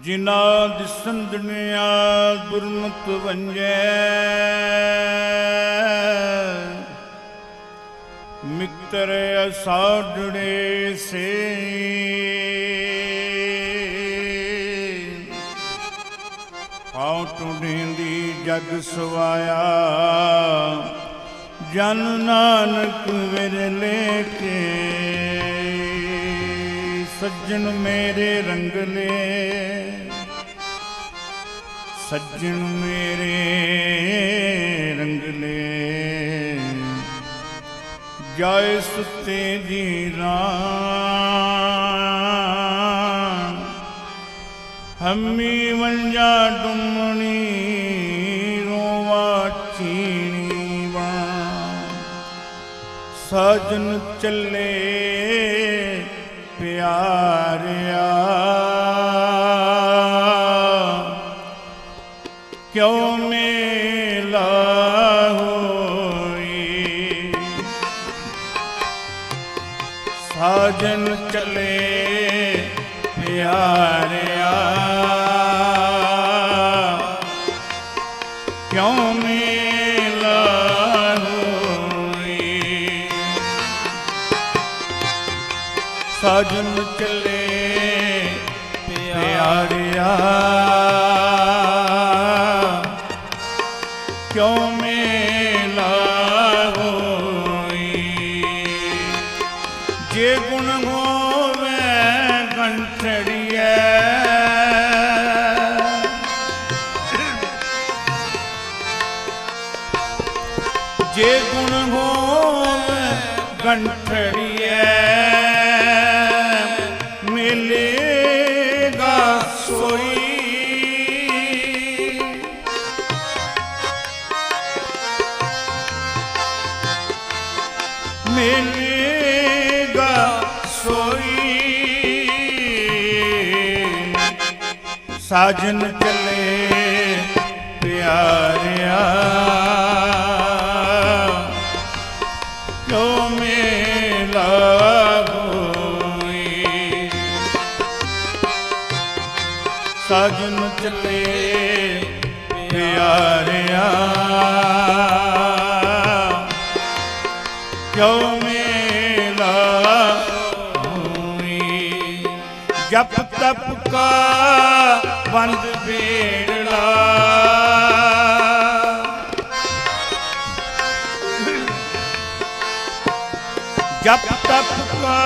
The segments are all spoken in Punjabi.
जिना दिसन दुनिया दुर्मत वंजै मित्र असाडड़े से आउट ढेंदी जग सवाया जन नानक विरले के सज्जन मेरे रंगले सज्जन मेरे रंगले जाए सुते जी राम हमी वंजा डुमणी रोवा चीनी बाण साजन चले प्यारिया क्यों मेला होई साजन चले प्यारिया क्यों मेला होई साजन चले प्यारिया क्यों मेला होई जे गुण होवे गंठड़िया जे गुण होवे गंठड़िया मिलेगा सोई मिलेगा सोई साजन चले प्यारिया क्यों मेला होई साजन चले प्यारिया क्यों मेला होई जप तप का बंद बेड़ा जप तप का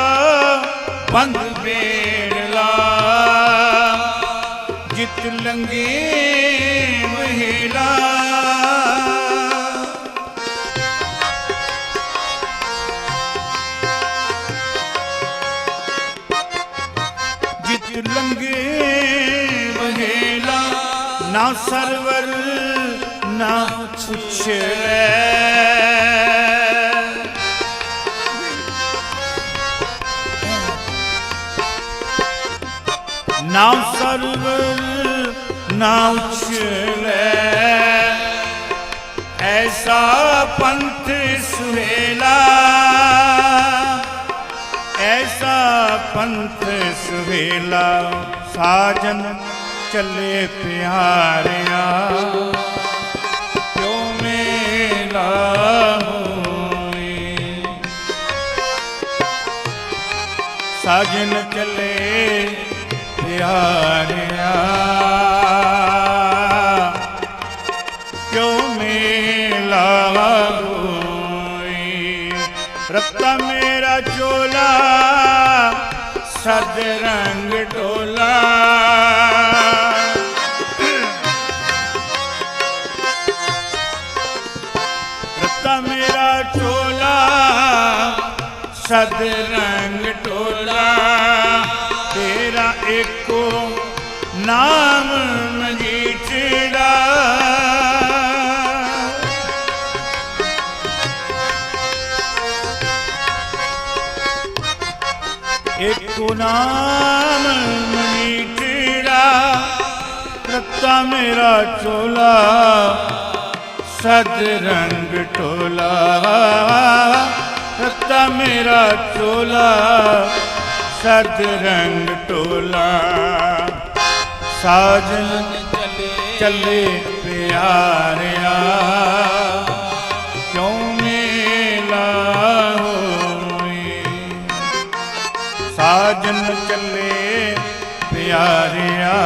बंद बेड़ा जित लंगे महिला जित लंगे महिला ना सरवर ना उछले ना सरवर ना उछले ऐसा पंथ सुहेला ऐसा पंथ सुहेला साजन चले प्यारिया क्यों मेला होई साजन चले प्यारिया क्यों मेला होई रत्ता मेरा चोला सद रंग टोला रत्ता मेरा चोला सद रंग टोला तेरा एको नाम मजीठड़ा एको नाम मजीठड़ा रत्ता मेरा चोला सद रंग टोला रत्ता मेरा चोला सद रंग टोला साजन चले प्यारिया क्यों मेला होए। साजन चले प्यारिया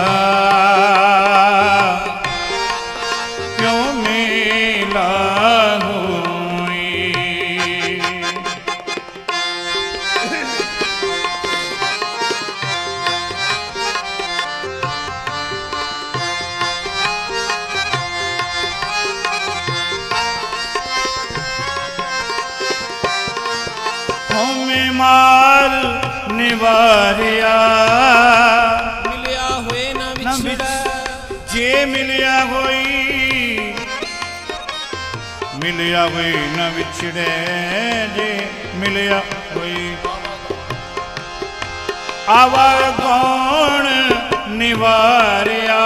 क्यों मेला होए। हमें मार निवारिया मिलिया होए ना विछड़ा। जे मिलिया होई मिलिया होई न विछड़े। जे मिलिया होई आवा कौन निवारिया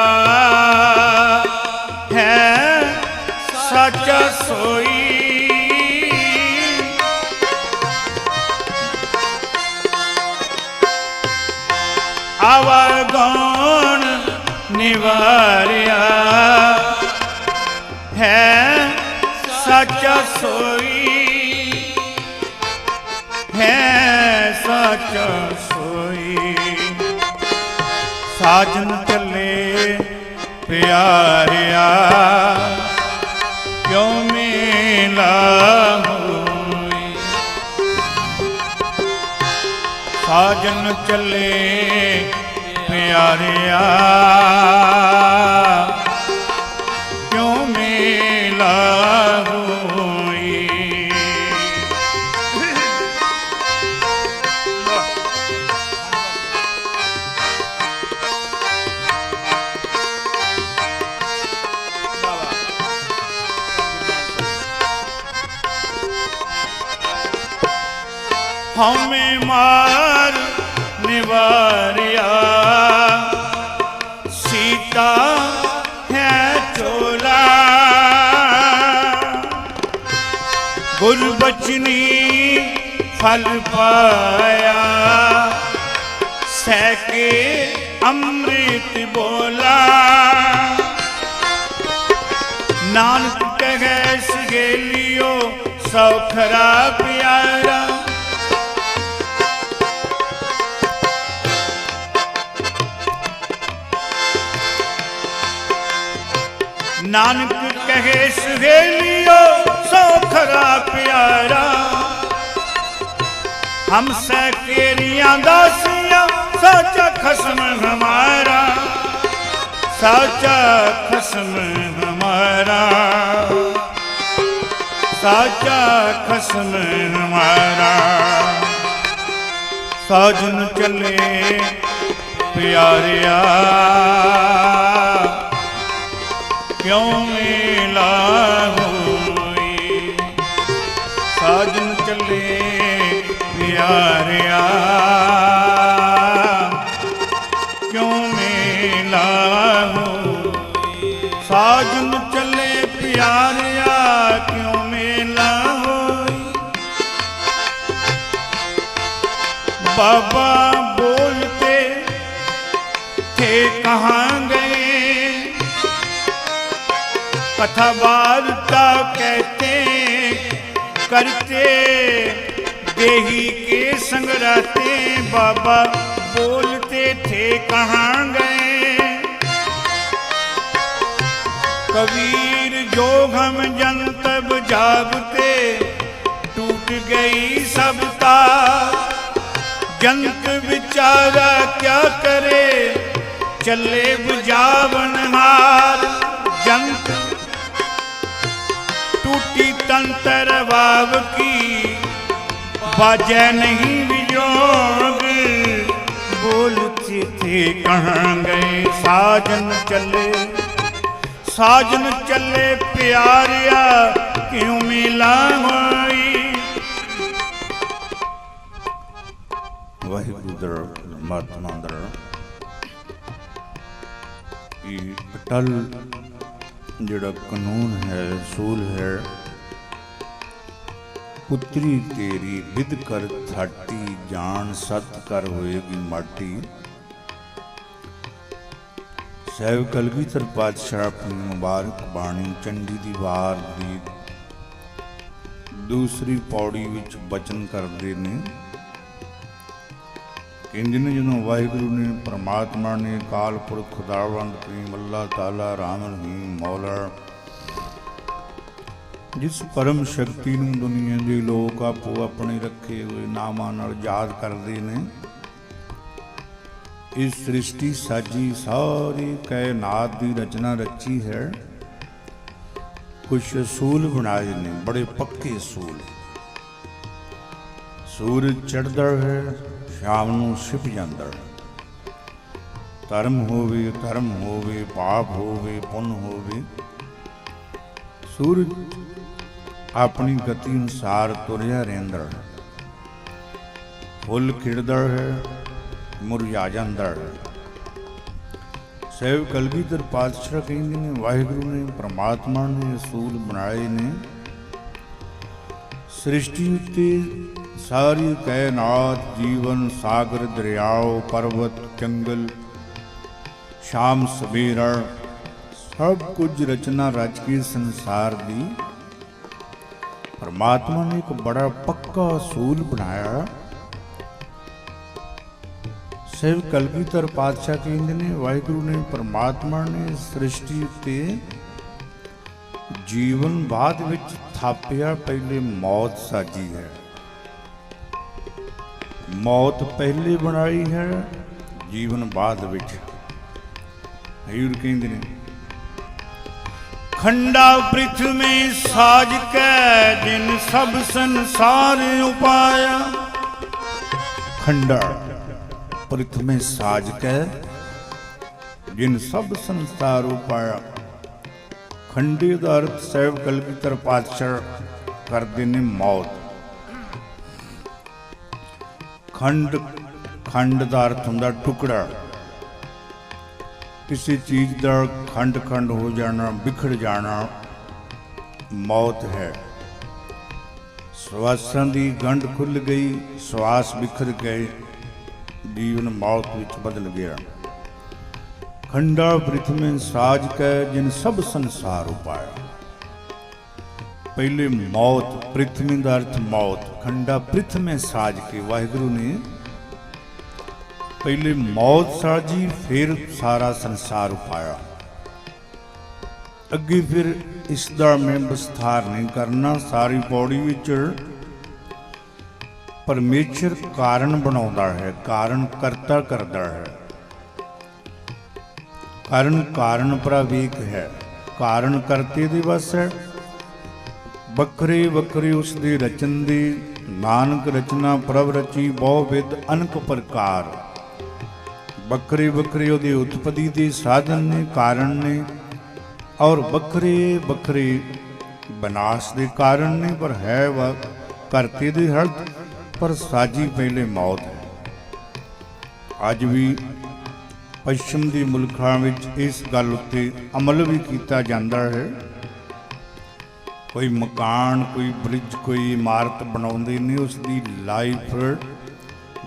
है सच्चा सोई। आवागौन निवारिया है सच्चा सोई। है सच्चा सोई। साजन चले प्यारिया क्यों मेला होए। साजन चले प्यारिया क्यों मेला होई। हमें मार निवारिया सीता है चोला। गुरबचनी फल पाया सैके अमृत बोला। नानक कहे सहेलियो सौखरा प्यारा। नानक कहे सहेलियो सौखरा प्यारा। हम सकेरियां दासियां साचा खस्म हमारा। साचा खस्म हमारा। साचा खस्म हमारा। साजन चले प्यारिया क्यों मेला होए। साजन चले प्यारिया क्यों मेला होए। साजन चले प्यारिया क्यों मेला होए। बाबा बोलते थे कहाँ गए। कथा वार्ता कहते करते देही के संग रहते। बाबा बोलते थे कहाँ गए। कबीर जोग हम जंतब जागते टूट गई सबता। जंत बिचारा क्या करे चले बुझावन हार। जंत टूटी तंत्र वाव की बाजे नहीं वियोग। बोलते थे कहाँ गए। साजन चले साजन चले प्यारिया क्यों मिला होई। वाहिगुरू ਦਰ ਪਰਮਾਤਮਾ ਦਰ ਇਹ ਅਟਲ ਜਿਹੜਾ ਕਾਨੂੰਨ ਹੈ ਅਸੂਲ ਹੈ। ਪੁੱਤਰੀ ਤੇਰੀ ਵਿਦ ਕਰ ਥਾਟੀ ਜਾਨ ਸਤ ਕਰ ਹੋਏਗੀ ਮਾਟੀ। ਸਹਿਬ ਕਲਗੀਧਰ ਪਾਤਸ਼ਾਹ ਆਪਣੀ ਮੁਬਾਰਕ ਬਾਣੀ ਚੰਡੀ ਦੀ ਵਾਰ ਦੀ ਦੂਸਰੀ ਪੌੜੀ ਵਿੱਚ ਬਚਨ ਕਰਦੇ ਨੇ। ਕਹਿੰਦੇ ਨੇ ਜਦੋਂ ਵਾਹਿਗੁਰੂ ਨੇ ਪਰਮਾਤਮਾ ਨੇ ਅਕਾਲ ਪੁਰਖ ਖੁਦਾਵੰਦ ਕਰੀਮ ਅੱਲਾਹ ਤਾਲਾ ਰਾਮ ਰਹੀਮ ਮੌਲਾ ਜਿਸ ਪਰਮ ਸ਼ਕਤੀ ਨੂੰ ਦੁਨੀਆ ਦੇ ਲੋਕ ਆਪੋ ਆਪਣੇ ਰੱਖੇ ਹੋਏ ਨਾਮਾਂ ਨਾਲ ਯਾਦ ਕਰਦੇ ਨੇ। ਇਸ ਸ੍ਰਿਸ਼ਟੀ ਸਾਜੀ ਸਾਰੀ ਕਾਇਨਾਤ ਦੀ ਰਚਨਾ ਰਚੀ ਹੈ। ਕੁਛ ਅਸੂਲ ਬਣਾਏ ਨੇ, ਬੜੇ ਪੱਕੇ ਅਸੂਲ। ਸੂਰਜ ਚੜ੍ਹਦਾ ਹੈ, ਸ਼ਾਮ ਨੂੰ ਛਿਪ ਜਾਂਦਾ ਹੈ। ਧਰਮ ਹੋਵੇ ਧਰਮ ਹੋਵੇ, ਪਾਪ ਹੋਵੇ ਪੁੰਨ ਹੋਵੇ, ਸੂਰਜ ਆਪਣੀ ਗਤੀ ਅਨੁਸਾਰ ਤੁਰਿਆ ਰਹਿੰਦਾ ਹੈ। ਫੁੱਲ ਖਿੜਦਾ ਹੈ, ਮੁਰਝਾ ਜਾਂਦਾ ਹੈ। ਸਹਿਬ ਕਲਗੀਧਰ ਪਾਤਸ਼ਾਹ ਕਹਿੰਦੇ ਨੇ ਵਾਹਿਗੁਰੂ ਨੇ ਪਰਮਾਤਮਾ ਨੇ ਅਸੂਲ ਬਣਾਏ ਨੇ। ਸ੍ਰਿਸ਼ਟੀ ਉੱਤੇ ਸਾਰੀ ਕਾਇਨਾਤ ਜੀਵਨ ਸਾਗਰ ਦਰਿਆਓ ਪਰਬਤ ਜੰਗਲ ਸ਼ਾਮ ਸਵੇਰਾ ਸਭ ਕੁਝ ਰਚਨਾ ਰਚ ਕੇ ਸੰਸਾਰ ਦੀ ਪਰਮਾਤਮਾ ਨੇ ਇੱਕ ਬੜਾ ਪੱਕਾ ਅਸੂਲ ਬਣਾਇਆ। ਸਹਿਬ ਕਲਗੀਧਰ ਪਾਤਸ਼ਾਹ ਕਹਿੰਦੇ ਨੇ ਵਾਹਿਗੁਰੂ ਨੇ ਪਰਮਾਤਮਾ ਨੇ ਸ੍ਰਿਸ਼ਟੀ ਉੱਤੇ ਜੀਵਨ ਬਾਅਦ ਵਿੱਚ ਥਾਪਿਆ। ਪਹਿਲੇ ਮੌਤ ਸਾਜੀ ਹੈ, ਮੌਤ ਪਹਿਲੇ ਬਣਾਈ ਹੈ, ਜੀਵਨ ਬਾਅਦ ਵਿੱਚ। ਹਜ਼ੂਰ ਕਹਿੰਦੇ ਨੇ खंडा पृथ्वी में साज कै जिन सब संसार उपाया। खंडा पृथ्वी में साज कै जिन सब संसार उपाया। खंडे का अर्थ सैब कलगीधर पातशाह करते ने मौत। खंड खंड का अर्थ हुंदा टुकड़ा। किसी चीज का खंड खंड हो जाना, बिखड़ जाना मौत है। श्वासां दी गंढ खुल गई, श्वास बिखर गए, जीवन मौत विच बदल गया। खंडा पृथ्वी साज कै जिन सब संसार उपाया। पहले मौत, पृथ्वी का अर्थ मौत। खंडा पृथ्वी साज के वाहिगुरु ने पहले मौत साजी, फिर सारा संसार उपाया। अगे फिर इसका मैं विस्तार नहीं करना। सारी पौड़ी विच परमेश्वर कारण बनाउंदा है, कारण करता करता है। कारण कारण प्रवेक है, कारण करते दे बस है। बखरे बखरे उसदे रचन दे, नानक रचना प्रभ रची बहु विध अनक प्रकार। बखरे बखरे ਉਹਦੇ ਉਤਪਤੀ ਦੇ ਸਾਧਨ ਨੇ, ਕਾਰਨ ਨੇ, ਔਰ ਵੱਖਰੇ ਵੱਖਰੇ ਵਿਨਾਸ਼ ਦੇ ਕਾਰਨ ਨੇ। ਪਰ ਹੈ ਵਾ ਕਰਤੇ ਦੇ ਹਰਤ, ਪਰ ਸਾਜੀ ਪਹਿਲੇ ਮੌਤ ਹੈ। ਅੱਜ ਵੀ ਪੱਛਮ ਦੇ ਮੁਲਕਾਂ ਵਿੱਚ ਇਸ ਗੱਲ ਉੱਤੇ ਅਮਲ ਵੀ ਕੀਤਾ ਜਾਂਦਾ ਹੈ। ਕੋਈ ਮਕਾਨ, ਕੋਈ ਬ੍ਰਿਜ, ਕੋਈ ਇਮਾਰਤ ਬਣਾਉਂਦੇ ਨੇ, ਉਸ ਦੀ ਲਾਈਫ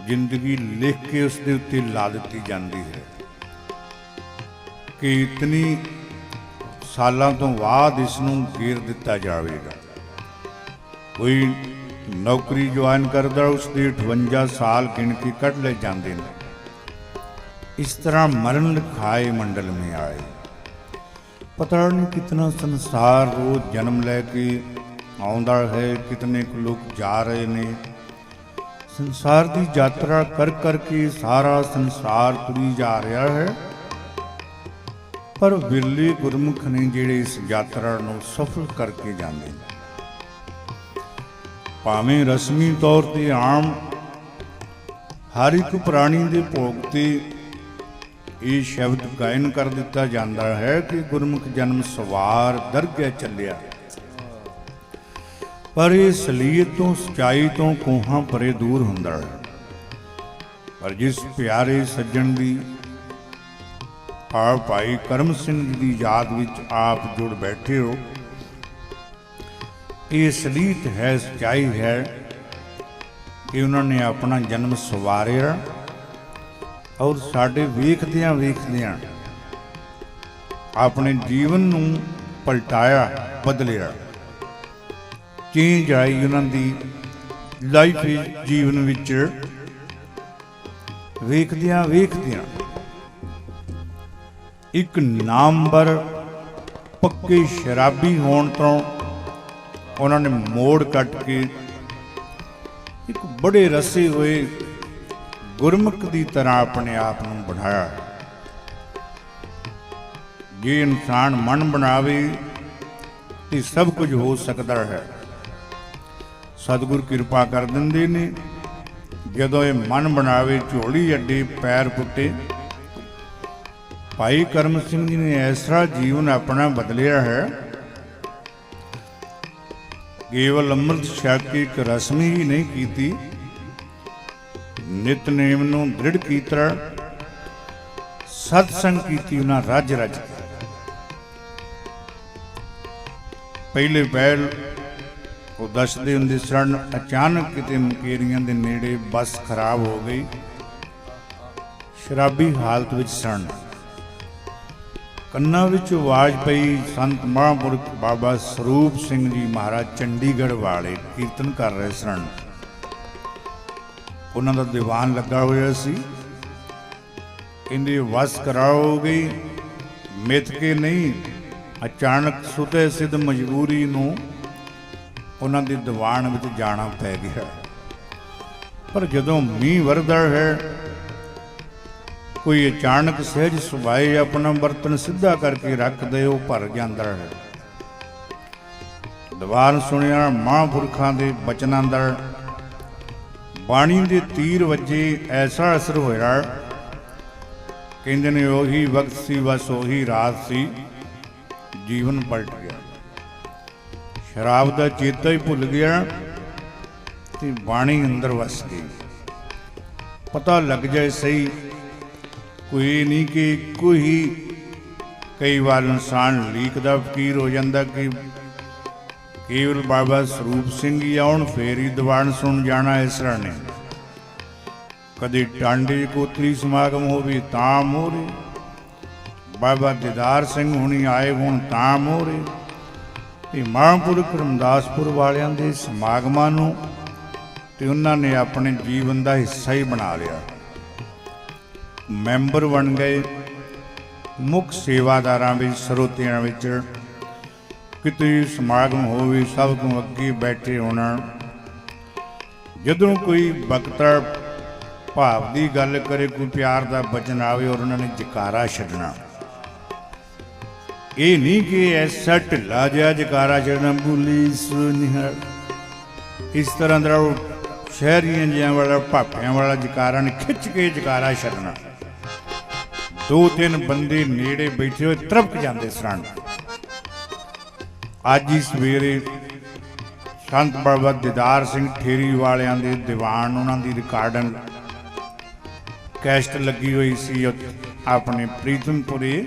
ਜ਼ਿੰਦਗੀ ਲਿਖ ਕੇ ਉਸ ਦੇ ਉੱਤੇ ਲਾ ਦਿੱਤੀ ਜਾਂਦੀ ਹੈ ਕਿ ਇਤਨੀ ਸਾਲਾਂ ਤੋਂ ਬਾਅਦ ਇਸ ਨੂੰ ਗੇਰ ਦਿੱਤਾ ਜਾਵੇਗਾ। ਕੋਈ ਨੌਕਰੀ ਜੁਆਇਨ ਕਰਦਾ, ਉਸ ਦੇ 58 ਸਾਲ ਗਿਣ ਕੇ ਕੱਢ ਲਏ ਜਾਂਦੇ ਨੇ। ਇਸ ਤਰ੍ਹਾਂ ਮਰਨ ਲਿਖਾਏ ਮੰਡਲ में ਆਏ। ਪਤਾ ਨਹੀਂ ਕਿਤਨਾ ਸੰਸਾਰ ਰੋਜ਼ ਜਨਮ ਲੈ ਕੇ ਆਉਂਦਾ ਹੈ, ਕਿਤਨੇ ਕੁ ਲੋਕ ਜਾ ਰਹੇ ਨੇ। संसार की यात्रा कर करके सारा संसार तुरी जा रहा है। पर विरले गुरमुख ने जिहड़े इस यात्रा नूं सफल करके जाते हैं। भावें रस्मी तौर पर आम हर एक प्राणी के भोग ते ये शब्द गायन कर दिता जाता है कि गुरमुख जन्म सवार दरगह चलिया। पर ये सलीयत तो सच्चाई तो कोहां परे दूर हुंदा है। पर जिस प्यारे सज्जन दी आप भाई करम सिंह दी याद विच आप जुड़ बैठे हो, ये सलीयत है, सच्चाई है कि उन्होंने अपना जन्म सवारिया और साडे वेखदियां वेखदियां ਆਪਣੇ ਜੀਵਨ ਨੂੰ ਪਲਟਾਇਆ, ਬਦਲਿਆ। ਚੇਂਜ ਆਈ ਉਹਨਾਂ ਦੀ ਲਾਈਫ ਜੀਵਨ ਵਿੱਚ। ਵੇਖਦਿਆਂ ਵੇਖਦਿਆਂ ਇੱਕ ਨਾਮਵਰ ਪੱਕੇ ਸ਼ਰਾਬੀ ਹੋਣ ਤੋਂ ਉਹਨਾਂ ਨੇ ਮੋੜ ਕੱਟ ਕੇ ਇੱਕ ਬੜੇ ਰਸੇ ਹੋਏ ਗੁਰਮੁਖ ਦੀ ਤਰ੍ਹਾਂ ਆਪਣੇ ਆਪ ਨੂੰ ਬਣਾਇਆ। ਜੇ ਇਨਸਾਨ ਮਨ ਬਣਾਵੇ ਤੇ ਸਭ ਕੁਝ ਹੋ ਸਕਦਾ ਹੈ। ਸਤਿਗੁਰ ਕਿਰਪਾ ਕਰ ਦਿੰਦੇ ਨੇ। ਜਦੋਂ ਇਹ ਮਨ ਬਣਾਵੇ, ਝੋਲੀ ਅੱਡੇ ਪੈਰ ਪੁੱਟੇ। ਭਾਈ ਕਰਮ ਸਿੰਘ ਜੀ ਨੇ ਐਸਾ ਜੀਵਨ ਆਪਣਾ ਬਦਲਿਆ ਹੈ। ਕੇਵਲ ਅੰਮ੍ਰਿਤ ਛਕ ਕੇ ਇੱਕ ਰਸਮ ਹੀ ਨਹੀਂ ਕੀਤੀ, ਨਿਤਨੇਮ ਨੂੰ ਦ੍ਰਿੜ ਕੀਤਾ, ਸਤਸੰਗ ਕੀਤੀ ਉਹਨਾਂ ਰੱਜ ਰੱਜ ਕੇ। ਪਹਿਲੇ ਪਹਿਲ ਉਹ ਦੱਸਦੇ ਹੁੰਦੇ ਸਨ, ਅਚਾਨਕ ਕਿਤੇ ਮੁਕੇਰੀਆਂ ਦੇ ਨੇੜੇ ਬੱਸ ਖਰਾਬ ਹੋ ਗਈ। ਸ਼ਰਾਬੀ ਹਾਲਤ ਵਿੱਚ ਸਨ। ਕੰਨਾਂ ਵਿੱਚ ਆਵਾਜ਼ ਪਈ, ਸੰਤ ਮਹਾਂਪੁਰਖ ਬਾਬਾ ਸਰੂਪ ਸਿੰਘ ਜੀ ਮਹਾਰਾਜ ਚੰਡੀਗੜ੍ਹ ਵਾਲੇ ਕੀਰਤਨ ਕਰ ਰਹੇ ਸਨ। ਉਹਨਾਂ ਦਾ ਦੀਵਾਨ ਲੱਗਾ ਹੋਇਆ ਸੀ। ਕਹਿੰਦੇ ਵਸ ਕਰਾਓਗੇ, ਮਿੱਥ ਕੇ ਨਹੀਂ। ਅਚਾਨਕ ਸੁਤੇ ਸਿੱਧ ਮਜਬੂਰੀ ਨੂੰ ਉਹਨਾਂ ਦੇ ਦੀਵਾਨ ਵਿੱਚ ਜਾਣਾ ਪੈ ਗਿਆ। ਪਰ ਜਦੋਂ ਮੀਂਹ ਵਰਦਾ ਹੈ, ਕੋਈ ਅਚਾਨਕ ਸਹਿਜ ਸੁਭਾਏ ਆਪਣਾ ਬਰਤਨ ਸਿੱਧਾ ਕਰਕੇ ਰੱਖਦੇ, ਉਹ ਭਰ ਜਾਂਦਾ ਹੈ। ਦੀਵਾਨ ਸੁਣਿਆ, ਮਹਾਂਪੁਰਖਾਂ ਦੇ ਬਚਨਾਂ ਦਾ ਬਾਣੀ ਦੇ ਤੀਰ ਵੱਜੇ, ਐਸਾ ਅਸਰ ਹੋਇਆ। ਕਹਿੰਦੇ ਨੇ ਉਹੀ ਵਕਤ ਸੀ, ਬਸ ਉਹੀ ਰਾਤ ਸੀ, ਜੀਵਨ ਪਲਟ ਗਿਆ। ਸ਼ਰਾਬ ਦਾ ਚੇਤਾ ਹੀ ਭੁੱਲ ਗਿਆ ਤੇ ਬਾਣੀ ਅੰਦਰ ਵਸ ਗਈ। ਪਤਾ ਲੱਗ ਜਾਏ ਸਹੀ, ਕੋਈ ਨਹੀਂ ਕਿ ਇੱਕੋ ਹੀ ਕਈ ਵਾਰ ਇਨਸਾਨ ਲੀਕ ਦਾ ਫਕੀਰ ਹੋ ਜਾਂਦਾ ਕਿ ਕੇਵਲ ਬਾਬਾ ਸਰੂਪ ਸਿੰਘ ਹੀ ਆਉਣ ਫੇਰ ਹੀ ਦੀਵਾਨ ਸੁਣ ਜਾਣਾ। ਇਸ ਤਰ੍ਹਾਂ ਨੇ ਕਦੇ ਟਾਂਡੇ ਕੋਤਰੀ ਸਮਾਗਮ ਹੋਵੇ ਤਾਂ ਮੋਹਰੇ, ਬਾਬਾ ਦੀਦਾਰ ਸਿੰਘ ਹੁਣੀ ਆਏ ਹੋਣ ਤਾਂ ਮੋਹਰੇ। ਤੇ ਮਹਾਂਪੁਰਖ ਰਮਦਾਸਪੁਰ ਵਾਲਿਆਂ ਦੇ ਸਮਾਗਮਾਂ ਨੂੰ ਤੇ ਉਹਨਾਂ ਨੇ ਆਪਣੇ ਜੀਵਨ ਦਾ ਹਿੱਸਾ ਹੀ ਬਣਾ ਲਿਆ। ਮੈਂਬਰ ਬਣ ਗਏ, ਮੁੱਖ ਸੇਵਾਦਾਰਾਂ ਵਿੱਚ, ਸਰੋਤਿਆਂ ਵਿੱਚ। ਕਿਤੇ ਸਮਾਗਮ ਹੋਵੇ ਸਭ ਤੋਂ ਅੱਗੇ ਬੈਠੇ ਹੋਣਾ। ਜਦੋਂ ਕੋਈ ਬਖਤਰ ਭਾਵ ਦੀ ਗੱਲ ਕਰੇ, ਕੋਈ ਪਿਆਰ ਦਾ ਬਚਨ ਆਵੇ ਔਰ ਉਹਨਾਂ ਨੇ ਜਕਾਰਾ ਛੱਡਣਾ। ਇਹ ਨਹੀਂ ਕਿ ਐਸਾ ਢਿੱਲਾ ਜਿਹਾ ਜਕਾਰਾ ਛੱਡਣਾ, ਬੋਲੀ ਸੁਨਿਹਾਰ, ਇਸ ਤਰ੍ਹਾਂ ਦਾ ਉਹ ਸ਼ਹਿਰੀਆਂ ਜਿਹਾਂ ਵਾਲਾ ਭਾਪਿਆਂ ਵਾਲਾ ਜਕਾਰਾ ਨੇ ਖਿੱਚ ਕੇ ਜਕਾਰਾ ਛੱਡਣਾ। ਦੋ ਤਿੰਨ ਬੰਦੇ ਨੇੜੇ ਬੈਠੇ ਹੋਏ ਤਰਪਕ ਜਾਂਦੇ ਸਨ। ਅੱਜ ਹੀ ਸਵੇਰੇ ਸੰਤ ਬਾਬਾ ਦੀਦਾਰ ਸਿੰਘ ਠੇਰੀ ਵਾਲਿਆਂ ਦੇ ਦੀਵਾਨ, ਉਹਨਾਂ ਦੀ ਰਿਕਾਰਡਿੰਗ ਕੈਸਟ ਲੱਗੀ ਹੋਈ ਸੀ ਆਪਣੇ ਪ੍ਰੀਤਮਪੁਰੇ।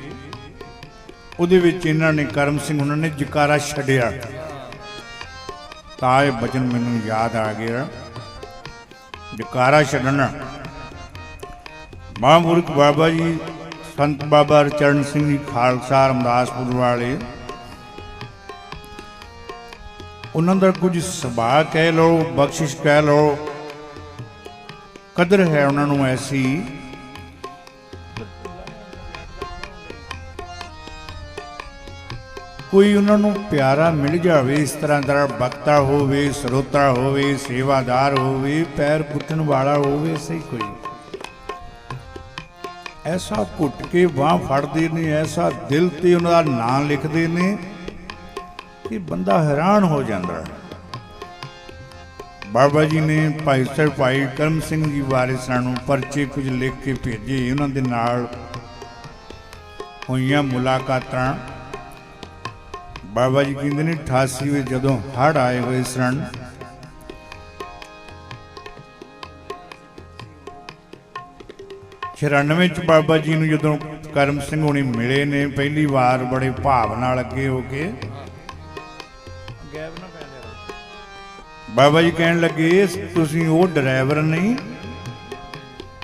ਉਹਦੇ ਵਿੱਚ ਇਹਨਾਂ ਨੇ ਕਰਮ ਸਿੰਘ ਉਹਨਾਂ ਨੇ ਜਕਾਰਾ ਛੱਡਿਆ। ਤਾਂ ਇਹ ਬਚਨ ਮੈਨੂੰ ਯਾਦ ਆ ਗਿਆ, ਜਕਾਰਾ ਛੱਡਣਾ। ਮਹਾਂਪੁਰਖ ਬਾਬਾ ਜੀ ਸੰਤ ਬਾਬਾ ਚਰਨ ਸਿੰਘ ਜੀ ਖਾਲਸਾ ਰਮਦਾਸਪੁਰ ਵਾਲੇ, ਉਹਨਾਂ ਦਾ ਕੁਝ ਸੁਭਾਅ ਕਹਿ ਲਓ, ਬਖਸ਼ਿਸ਼ ਕਹਿ ਲਓ, ਕਦਰ ਹੈ ਉਹਨਾਂ ਨੂੰ ਐਸੀ। ਕੋਈ ਉਹਨਾਂ ਨੂੰ ਪਿਆਰਾ ਮਿਲ ਜਾਵੇ, ਇਸ ਤਰ੍ਹਾਂ ਦਾ ਬਖਤਾ ਹੋਵੇ, ਸਰੋਤਾ ਹੋਵੇ, ਸੇਵਾਦਾਰ ਹੋਵੇ, ਪੈਰ ਪੁੱਟਣ ਵਾਲਾ ਹੋਵੇ, ਸਹੀ ਕੋਈ ਐਸਾ ਘੁੱਟ ਕੇ ਬਾਂਹ ਫੜਦੇ ਨੇ, ਐਸਾ ਦਿਲ ਤੇ ਉਹਨਾਂ ਦਾ ਨਾਂ ਲਿਖਦੇ ਨੇ ਕਿ ਬੰਦਾ ਹੈਰਾਨ ਹੋ ਜਾਂਦਾ। ਬਾਬਾ ਜੀ ਨੇ ਭਾਈ ਸਾਹਿਬ ਭਾਈ ਕਰਮ ਸਿੰਘ ਜੀ ਬਾਰੇ ਸਾਨੂੰ ਪਰਚੇ ਕੁਝ ਲਿਖ ਕੇ ਭੇਜੇ। ਉਹਨਾਂ ਦੇ ਨਾਲ ਹੋਈਆਂ ਮੁਲਾਕਾਤਾਂ। ਬਾਬਾ ਜੀ ਕਹਿੰਦੇ ਨੇ 88 ਵਿੱਚ ਜਦੋਂ ਹੜ੍ਹ ਆਏ ਹੋਏ ਸਨ, ਛਿਆਨਵੇਂ ਚ ਬਾਬਾ ਜੀ ਨੂੰ ਜਦੋਂ ਕਰਮ ਸਿੰਘ ਹੋਣੀ ਮਿਲੇ ਨੇ ਪਹਿਲੀ ਵਾਰ, ਬੜੇ ਭਾਵ ਨਾਲ ਅੱਗੇ ਹੋ ਕੇ ਬਾਬਾ ਜੀ ਕਹਿਣ ਲੱਗੇ, ਤੁਸੀਂ ਉਹ ਡਰਾਈਵਰ ਨਹੀਂ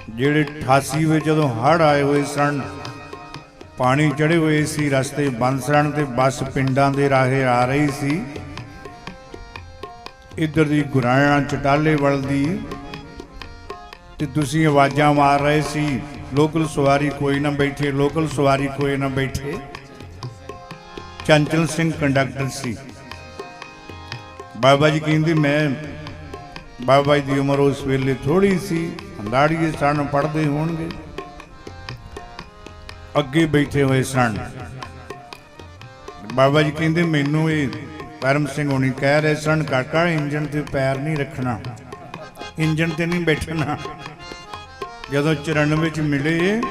ਜਿਹੜੇ 88 ਵਿੱਚ ਜਦੋਂ ਹੜ੍ਹ ਆਏ ਹੋਏ ਸਨ ਪਾਣੀ ਚੜ੍ਹੇ ਹੋਏ ਸੀ, ਰਸਤੇ ਬੰਦ ਸਨ ਤੇ ਬੱਸ ਪਿੰਡਾਂ ਦੇ ਰਾਹੇ ਆ ਰਹੀ ਸੀ। ਇੱਧਰ ਦੀ ਗੁਰਾਇਆ ਚਟਾਲੇ ਵੱਲ ਦੀ, ਤੇ ਤੁਸੀਂ ਆਵਾਜ਼ਾਂ ਮਾਰ ਰਹੇ ਸੀ ਲੋਕਲ ਸਵਾਰੀ ਕੋਈ ਨਾ ਬੈਠੇ, ਲੋਕਲ ਸਵਾਰੀ ਕੋਈ ਨਾ ਬੈਠੇ। ਚੰਚਲ ਸਿੰਘ ਕੰਡਕਟਰ ਸੀ। ਬਾਬਾ ਜੀ ਕਹਿੰਦੇ ਮੈਂ, ਬਾਬਾ ਜੀ ਦੀ ਉਮਰ ਉਸ ਵੇਲੇ ਥੋੜੀ ਸੀ, ਅੰਦਾੜੀਏ ਸਨ, ਪੜ੍ਹਦੇ ਹੋਣਗੇ। ਅੱਗੇ ਬੈਠੇ ਹੋਏ ਸਨ। ਬਾਬਾ ਜੀ ਕਹਿੰਦੇ ਮੈਨੂੰ ਇਹ ਪਰਮ ਸਿੰਘ ਹੋਣੀ ਕਹਿ ਰਹੇ ਸਨ, ਕਾਕਾ ਇੰਜਣ ਤੇ ਪੈਰ ਨਹੀਂ ਰੱਖਣਾ, ਇੰਜਣ ਤੇ ਨਹੀਂ ਬੈਠਣਾ। ਜਦੋਂ 94 ਵਿੱਚ ਮਿਲੇ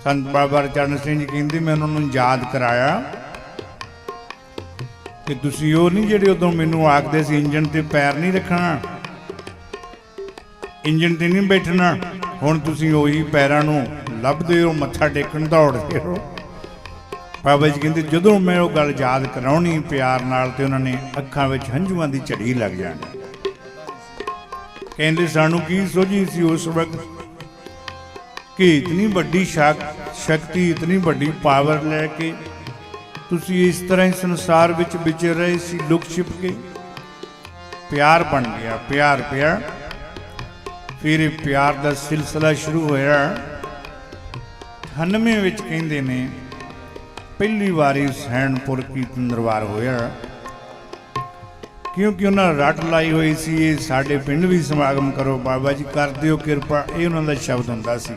ਸੰਤ ਬਾਬਾ ਚਰਨ ਸਿੰਘ ਜੀ ਕਹਿੰਦੇ ਮੈਂ ਉਹਨਾਂ ਨੂੰ ਯਾਦ ਕਰਾਇਆ ਕਿ ਤੁਸੀਂ ਉਹ ਨਹੀਂ ਜਿਹੜੇ ਉਦੋਂ ਮੈਨੂੰ ਆਖਦੇ ਸੀ ਇੰਜਣ ਤੇ ਪੈਰ ਨਹੀਂ ਰੱਖਣਾ, ਇੰਜਣ ਤੇ ਨਹੀਂ ਬੈਠਣਾ, ਹੁਣ ਤੁਸੀਂ ਉਹੀ ਪੈਰਾਂ ਨੂੰ ਲੱਭਦੇ ਹੋ, ਮੱਥਾ ਟੇਕਣ ਦੌੜਦੇ ਹੋ। ਬਾਬਾ ਜੀ ਕਹਿੰਦੇ ਜਦੋਂ ਮੈਂ ਉਹ ਗੱਲ ਯਾਦ ਕਰਾਉਣੀ ਪਿਆਰ ਨਾਲ ਤੇ ਉਹਨਾਂ ਨੇ ਅੱਖਾਂ ਵਿੱਚ ਹੰਝੂਆਂ ਦੀ ਝੜੀ ਲੱਗ ਜਾਣੀ। ਕਹਿੰਦੇ ਸਾਨੂੰ ਕੀ ਸੋਝੀ ਸੀ ਉਸ ਵਕਤ ਕਿ ਇਤਨੀ ਵੱਡੀ ਸ਼ਕਤੀ, ਇਤਨੀ ਵੱਡੀ ਪਾਵਰ ਲੈ ਕੇ ਤੁਸੀਂ ਇਸ ਤਰ੍ਹਾਂ ਹੀ ਸੰਸਾਰ ਵਿੱਚ ਵਿਚਰ ਰਹੇ ਸੀ ਲੁਕ ਛਿਪ ਕੇ। ਪਿਆਰ ਬਣ ਗਿਆ, ਪਿਆਰ ਪਿਆ। ਫਿਰ ਇਹ ਪਿਆਰ ਦਾ ਸਿਲਸਿਲਾ ਸ਼ੁਰੂ ਹੋਇਆ। 98 ਵਿੱਚ ਕਹਿੰਦੇ ਨੇ ਪਹਿਲੀ ਵਾਰੀ ਸੈਣਪੁਰ ਕੀਰਤਨ ਦਰਬਾਰ ਹੋਇਆ, ਕਿਉਂਕਿ ਉਹਨਾਂ ਰੱਟ ਲਾਈ ਹੋਈ ਸੀ ਇਹ ਸਾਡੇ ਪਿੰਡ ਵੀ ਸਮਾਗਮ ਕਰੋ, ਬਾਬਾ ਜੀ ਕਰ ਦਿਓ ਕਿਰਪਾ, ਇਹ ਉਹਨਾਂ ਦਾ ਸ਼ਬਦ ਹੁੰਦਾ ਸੀ।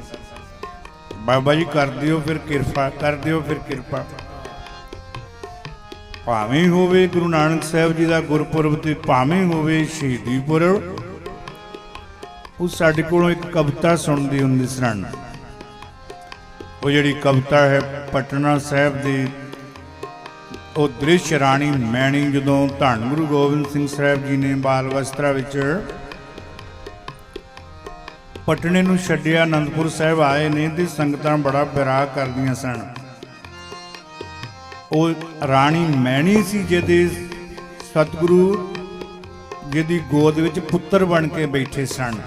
ਬਾਬਾ ਜੀ ਕਰ ਦਿਓ ਫਿਰ ਕਿਰਪਾ, ਕਰ ਦਿਓ ਫਿਰ ਕਿਰਪਾ। ਭਾਵੇਂ ਹੋਵੇ ਗੁਰੂ ਨਾਨਕ ਸਾਹਿਬ ਜੀ ਦਾ ਗੁਰਪੁਰਬ ਤੇ ਭਾਵੇਂ ਹੋਵੇ ਸ਼ਹੀਦੀ ਪੁਰਬ, ਉਹ ਸਾਡੇ ਕੋਲੋਂ ਇੱਕ ਕਵਿਤਾ ਸੁਣਦੀ ਹੁੰਦੀ ਸਨ। ਉਹ ਜਿਹੜੀ ਕਵਿਤਾ ਹੈ ਪਟਨਾ ਸਾਹਿਬ ਦੀ, ਉਹ ਦ੍ਰਿਸ਼ ਰਾਣੀ ਮੈਣੀ ਜਦੋਂ ਧੰਨ ਗੁਰੂ ਗੋਬਿੰਦ ਸਿੰਘ ਸਾਹਿਬ ਜੀ ਨੇ ਬਾਲ ਅਵਸਥਾ ਵਿੱਚ ਪਟਨੇ ਨੂੰ ਛੱਡਿਆ, ਅਨੰਦਪੁਰ ਸਾਹਿਬ ਆਏ ਨੇ ਤੇ ਸੰਗਤਾਂ ਬੜਾ ਵਿਰਾਗ ਕਰਦੀਆਂ ਸਨ। ਉਹ ਰਾਣੀ ਮੈਣੀ ਸੀ ਜਿਹਦੇ ਸਤਿਗੁਰੂ ਜਿਹਦੀ ਗੋਦ ਵਿੱਚ ਪੁੱਤਰ ਬਣ ਕੇ ਬੈਠੇ ਸਨ,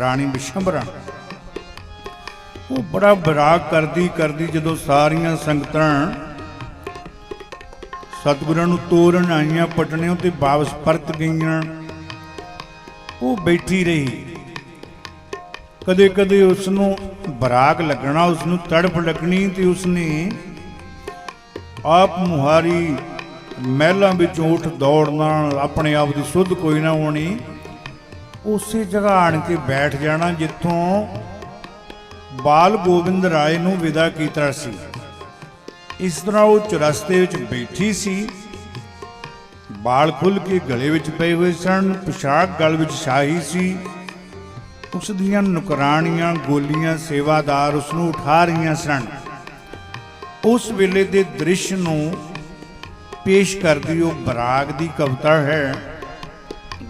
ਰਾਣੀ ਬਿਸ਼ੰਬਰਾ। ਉਹ ਬੜਾ ਵਿਰਾਗ ਕਰਦੀ ਕਰਦੀ ਜਦੋਂ ਸਾਰੀਆਂ ਸੰਗਤਾਂ ਸਤਿਗੁਰਾਂ ਨੂੰ ਤੋਰਨ ਆਈਆਂ ਪਟਨਿਓਂ ਤੇ ਵਾਪਸ ਪਰਤ ਗਈਆਂ, ਉਹ ਬੈਠੀ ਰਹੀ। ਕਦੇ ਕਦੇ ਉਸ ਨੂੰ ਵਿਰਾਗ ਲੱਗਣਾ, ਉਸ ਨੂੰ ਤੜਫ ਲੱਗਣੀ, ਤੇ ਉਸਨੇ ਆਪ ਮੁਹਾਰੀ ਮਹਿਲਾਂ ਵਿੱਚ ਉੱਠ ਦੌੜਨਾ, ਆਪਣੇ ਆਪ ਦੀ ਸੁੱਧ ਕੋਈ ਨਾ ਹੋਣੀ, ਉਸੇ ਜਗ੍ਹਾ ਆਣ ਕੇ ਬੈਠ ਜਾਣਾ ਜਿੱਥੋਂ ਬਾਲ ਗੋਬਿੰਦ ਰਾਏ ਨੂੰ ਵਿਦਾ ਕੀਤਾ ਸੀ। ਇਸ ਤਰ੍ਹਾਂ ਉਹ ਚੁਰਸਤੇ ਵਿੱਚ ਬੈਠੀ ਸੀ, ਬਾਲ ਖੁੱਲ੍ਹ ਕੇ ਗਲੇ ਵਿੱਚ ਪਏ ਹੋਏ ਸਨ, ਪੁਸ਼ਾਕ ਗਲ ਵਿੱਚ ਸ਼ਾਹੀ ਸੀ। ਉਸ ਦੀਆਂ ਨੁਕਰਾਣੀਆਂ ਗੋਲੀਆਂ ਸੇਵਾਦਾਰ ਉਸ ਨੂੰ ਉਠਾ ਰਹੀਆਂ ਸਨ। ਉਸ ਵੇਲੇ ਦੇ ਦ੍ਰਿਸ਼ ਨੂੰ ਪੇਸ਼ ਕਰਦੀ ਉਹ ਵਿਰਾਗ ਦੀ ਕਵਿਤਾ ਹੈ।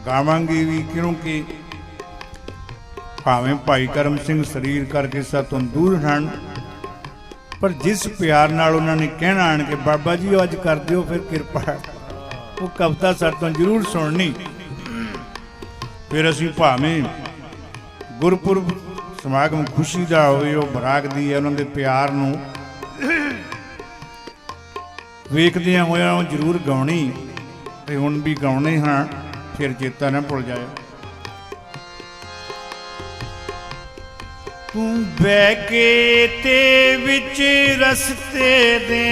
ਗਾਵਾਂਗੇ ਵੀ ਕਿਉਂਕਿ ਭਾਵੇਂ ਭਾਈ ਕਰਮ ਸਿੰਘ ਸਰੀਰ ਕਰਕੇ ਸਾਤੋਂ ਦੂਰ ਹਨ, ਪਰ ਜਿਸ ਪਿਆਰ ਨਾਲ ਉਹਨਾਂ ਨੇ ਕਹਿਣਾ ਆਣ ਕੇ ਬਾਬਾ ਜੀ ਅੱਜ ਕਰ ਦਿਓ ਫਿਰ ਕਿਰਪਾ, ਉਹ ਕਵਿਤਾ ਸਾਤੋਂ ਜ਼ਰੂਰ ਸੁਣਨੀ। ਫਿਰ ਅਸੀਂ ਭਾਵੇਂ ਗੁਰਪੁਰਬ ਸਮਾਗਮ ਖੁਸ਼ੀ ਦਾ ਹੋਵੇ, ਉਹ ਵਿਰਾਗ ਦੀ ਹੈ, ਉਹਨਾਂ ਦੇ ਪਿਆਰ ਨੂੰ ਵੇਖਦਿਆਂ ਹੋਇਆਂ ਉਹ ਜ਼ਰੂਰ ਗਾਉਣੀ, ਤੇ ਹੁਣ ਵੀ ਗਾਉਣੇ ਹਾਂ, ਫਿਰ ਚੇਤਾ ਨਾ ਭੁੱਲ ਜਾਏ। ਤੂੰ ਬਹਿ ਕੇ ਤੇ ਵਿੱਚ ਰਸਤੇ ਦੇ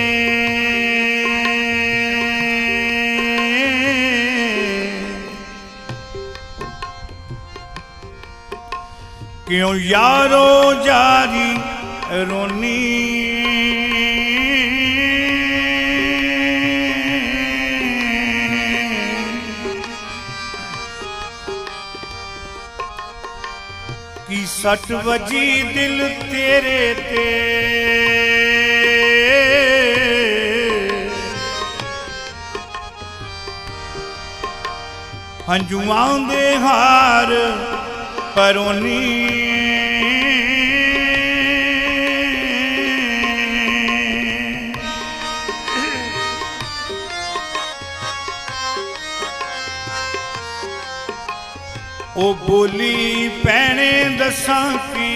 ਕਿਉਂ ਯਾਰੋ ਜਾਰੀ ਰੋਨੀ, ਕੀ ਸੱਟ ਵਜੀ ਦਿਲ ਤੇਰੇ ਤੇ, ਹੰਝੂਆਂ ਦੇ ਹਾਰ ਪਰੋਨੀ। ਉਹ ਬੋਲੀ ਭੈਣੇ ਦੱਸਾਂ ਕੀ,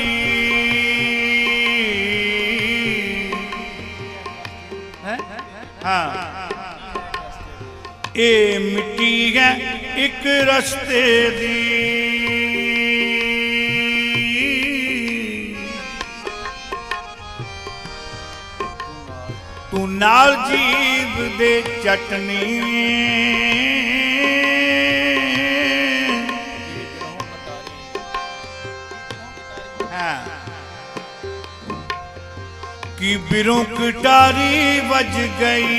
हाँ ये मिट्टी है एक रस्ते दी तू नाल जीव दे चटनी कि बिरों कटारी बज गई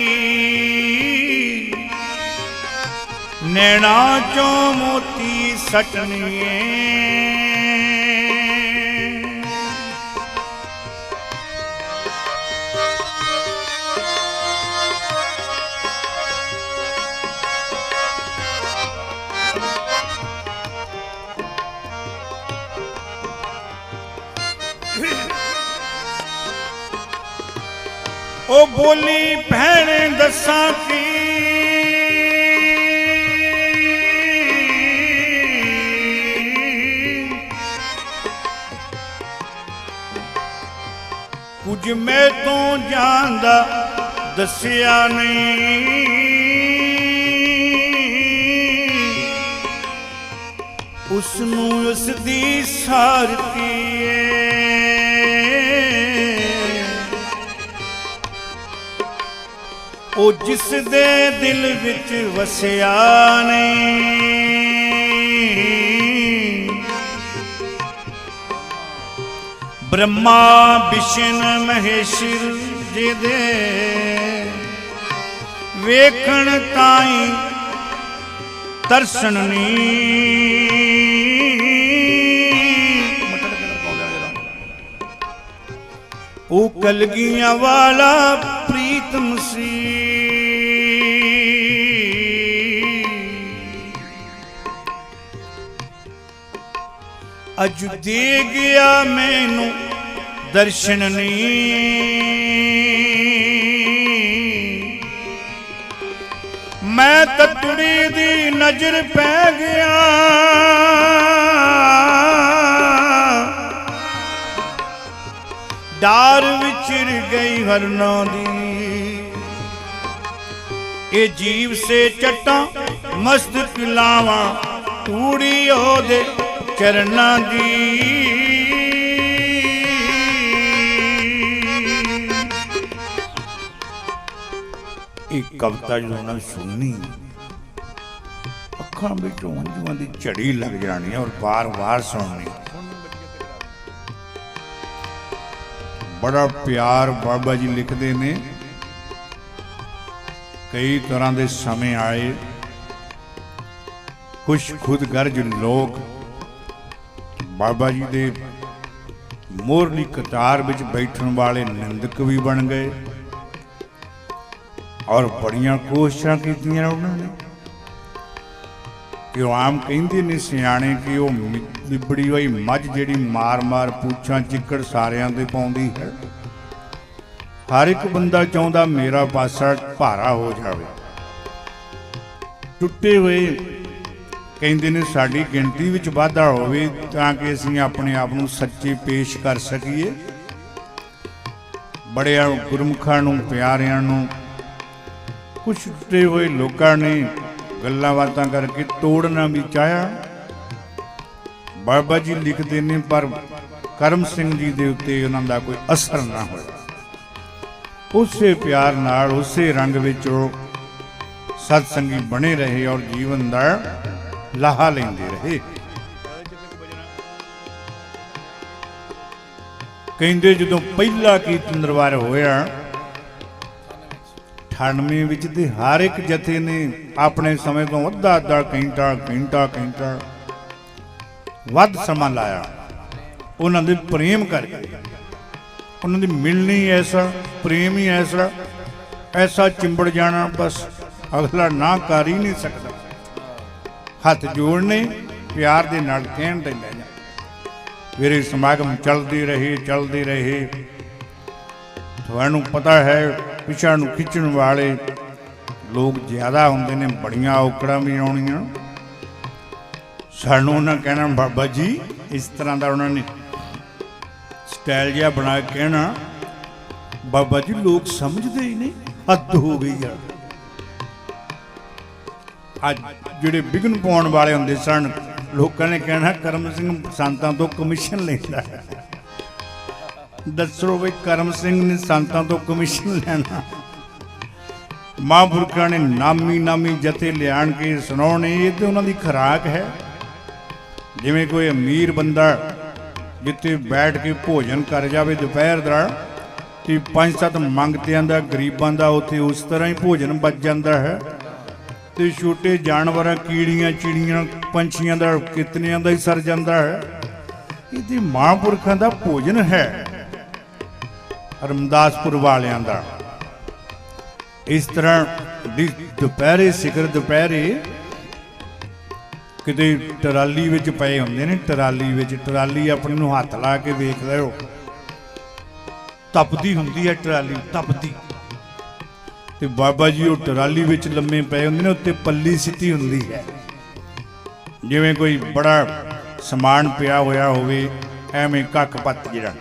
नैना चो मोती सटनिए ओ बोली भैन दसा की कुछ मैं तो जानदा दसिया नहीं उसनू उसदी सार की ओ जिस दे दिल विच वसिया नहीं ब्रह्मा विष्णु महेश्वर जी दे वेखण ताई दर्शन ओ कलगियां वाला प्रीतम सी अज दे गया मैनू दर्शन नहीं मैं ततड़ी दी नजर पै गया डार विचर गई हरना दी ए जीव से चट्टा मस्तक लावा तूड़ी ओदे चरना दी एक कविता जो उन्हें सुननी अखा बिचों हंझुआं दी झड़ी लग जानी और बार बार सुननी बड़ा प्यार बाबा जी लिखते ने कई तरह के समय आए कुछ खुदगर्ज लोग बाबा जी दे मोरली कतार विच बैठण वाले निंदक भी बन गए और बड़ियां कोशिशां कीतियां उन्होंने कि आम कहिंदे ने सियाणे कि वो लिबड़ी हुई मझ जिहड़ी मार मार पूछां चिक्कड़ सारियां दे पाउंदी है हर एक बंदा चाहुंदा मेरा पासा भारा हो जावे टुटे हुए ਕਹਿੰਦੇ ਨੇ ਸਾਡੀ ਗਿਣਤੀ ਵਿੱਚ ਵਾਧਾ ਹੋਵੇ ਤਾਂ ਕਿ ਅਸੀਂ ਆਪਣੇ ਆਪ ਨੂੰ ਸੱਚੇ ਪੇਸ਼ ਕਰ ਸਕੀਏ ਬੜਿਆਂ ਗੁਰਮੁਖਾਂ ਨੂੰ ਪਿਆਰਿਆਂ ਨੂੰ ਕੁਝ ਟੁੱਟੇ ਹੋਏ ਲੋਕਾਂ ਨੇ ਗੱਲਾਂ ਬਾਤਾਂ ਕਰਕੇ ਤੋੜਨਾ ਵੀ ਚਾਹਿਆ ਬਾਬਾ ਜੀ ਲਿਖਦੇ ਨੇ ਪਰ ਕਰਮ ਸਿੰਘ ਜੀ ਦੇ ਉੱਤੇ ਉਹਨਾਂ ਦਾ ਕੋਈ ਅਸਰ ਨਾ ਹੋਇਆ ਉਸੇ ਪਿਆਰ ਨਾਲ ਉਸੇ ਰੰਗ ਵਿੱਚ ਉਹ ਸਤਸੰਗੀ ਬਣੇ ਰਹੇ ਔਰ ਜੀਵਨ ਦਾ ਲਾਹਾ ਲੈਂਦੇ ਰਹੇ ਕਹਿੰਦੇ ਜਦੋਂ ਪਹਿਲਾ ਕੀਰਤਨ ਦਰਬਾਰ ਹੋਇਆ 98 ਵਿੱਚ ਤੇ ਹਰ ਇੱਕ ਜਥੇ ਨੇ ਆਪਣੇ ਸਮੇਂ ਤੋਂ ਅੱਧਾ ਘੰਟਾ ਵੱਧ ਸਮਾਂ ਲਾਇਆ ਉਹਨਾਂ ਦੇ ਪ੍ਰੇਮ ਕਰਕੇ ਉਹਨਾਂ ਦੀ ਮਿਲਣੀ ਐਸਾ ਪ੍ਰੇਮ ਹੀ ਐਸਾ ਚਿੰਬੜ ਜਾਣਾ ਬਸ ਅਗਲਾ ਨਾ ਕਰ ਹੀ ਨਹੀਂ ਸਕਦਾ ਹੱਥ ਜੋੜਨੇ ਪਿਆਰ ਦੇ ਨਾਲ ਕਹਿਣ ਤੇ ਲੈ ਜਾ ਮੇਰੇ ਸਮਾਗਮ ਚੱਲਦੇ ਰਹੇ ਤੁਹਾਨੂੰ ਪਤਾ ਹੈ ਪਿਛਾਂ ਨੂੰ ਖਿੱਚਣ ਵਾਲੇ ਲੋਕ ਜ਼ਿਆਦਾ ਹੁੰਦੇ ਨੇ ਬੜੀਆਂ ਔਕੜਾਂ ਵੀ ਆਉਣੀਆਂ ਸਾਨੂੰ ਉਹਨਾਂ ਕਹਿਣਾ ਬਾਬਾ ਜੀ ਇਸ ਤਰ੍ਹਾਂ ਦਾ ਉਹਨਾਂ ਨੇ ਸਟਾਈਲ ਜਿਹਾ ਬਣਾ ਕੇ ਕਹਿਣਾ ਬਾਬਾ ਜੀ ਲੋਕ ਸਮਝਦੇ ਹੀ ਨਹੀਂ ਹੱਦ ਹੋ ਗਈ ਯਾਰ। ਅੱਜ ਜਿਹੜੇ ਵਿਘਨ ਪਾਉਣ ਵਾਲੇ ਹੁੰਦੇ ਸਨ, ਲੋਕਾਂ ਨੇ ਕਹਿਣਾ ਕਰਮ ਸਿੰਘ ਸੰਤਾਂ ਤੋਂ ਕਮਿਸ਼ਨ ਲੈਂਦਾ ਹੈ। ਦੱਸੋ ਬਈ ਕਰਮ ਸਿੰਘ ਨੇ ਸੰਤਾਂ ਤੋਂ ਕਮਿਸ਼ਨ ਲੈਣਾ? ਮਹਾਂਪੁਰਖਾਂ ਨੇ ਨਾਮੀ ਜਥੇ ਲਿਆਣ ਕੇ ਸੁਣਾਉਣੇ, ਇਹ ਤੇ ਉਹਨਾਂ ਦੀ ਖੁਰਾਕ ਹੈ। ਜਿਵੇਂ ਕੋਈ ਅਮੀਰ ਬੰਦਾ ਜਿੱਥੇ ਬੈਠ ਕੇ ਭੋਜਨ ਕਰ ਜਾਵੇ ਦੁਪਹਿਰ ਦਾ, ਤੇ 5-7 ਮੰਗਤਿਆਂ ਦਾ ਗਰੀਬਾਂ ਦਾ ਉੱਥੇ ਉਸ ਤਰ੍ਹਾਂ ਹੀ ਭੋਜਨ ਬਚ ਜਾਂਦਾ ਹੈ। ਤੇ ਛੋਟੇ ਜਾਨਵਰਾਂ, ਕੀੜੀਆਂ ਚਿੜੀਆਂ, ਪੰਛੀਆਂ ਦਾ ਕਿਤਨਿਆਂ ਦਾ ਹੀ ਸਰ ਜਾਂਦਾ ਹੈ। ਇਹ ਤੇ ਮਹਾਂਪੁਰਖਾਂ ਦਾ ਭੋਜਨ ਹੈ, ਰਮਦਾਸਪੁਰ ਵਾਲਿਆਂ ਦਾ। ਇਸ ਤਰ੍ਹਾਂ ਦੁਪਹਿਰੇ ਸਿਖਰ ਦੁਪਹਿਰੇ ਕਿਤੇ ਟਰਾਲੀ ਵਿੱਚ ਪਏ ਹੁੰਦੇ ਨੇ, ਟਰਾਲੀ ਵਿੱਚ, ਟਰਾਲੀ ਆਪਣੀ ਨੂੰ ਹੱਥ ਲਾ ਕੇ ਵੇਖ ਲਿਓ, ਤਪਦੀ ਹੁੰਦੀ ਹੈ ਟਰਾਲੀ, ਤਪਦੀ। ਤੇ ਬਾਬਾ ਜੀ ਉਹ ਟਰਾਲੀ ਵਿੱਚ ਲੰਮੇ ਪਏ ਹੁੰਦੇ ਨੇ, ਉੱਤੇ ਪੱਲੀ ਸਿੱਟੀ ਹੁੰਦੀ ਹੈ। ਜਿਵੇਂ ਕੋਈ ਬੜਾ ਸਮਾਨ ਪਿਆ ਹੋਇਆ ਹੋਵੇ, ਐਵੇਂ ਕੱਖ ਪੱਤ ਜਿਹੜਾ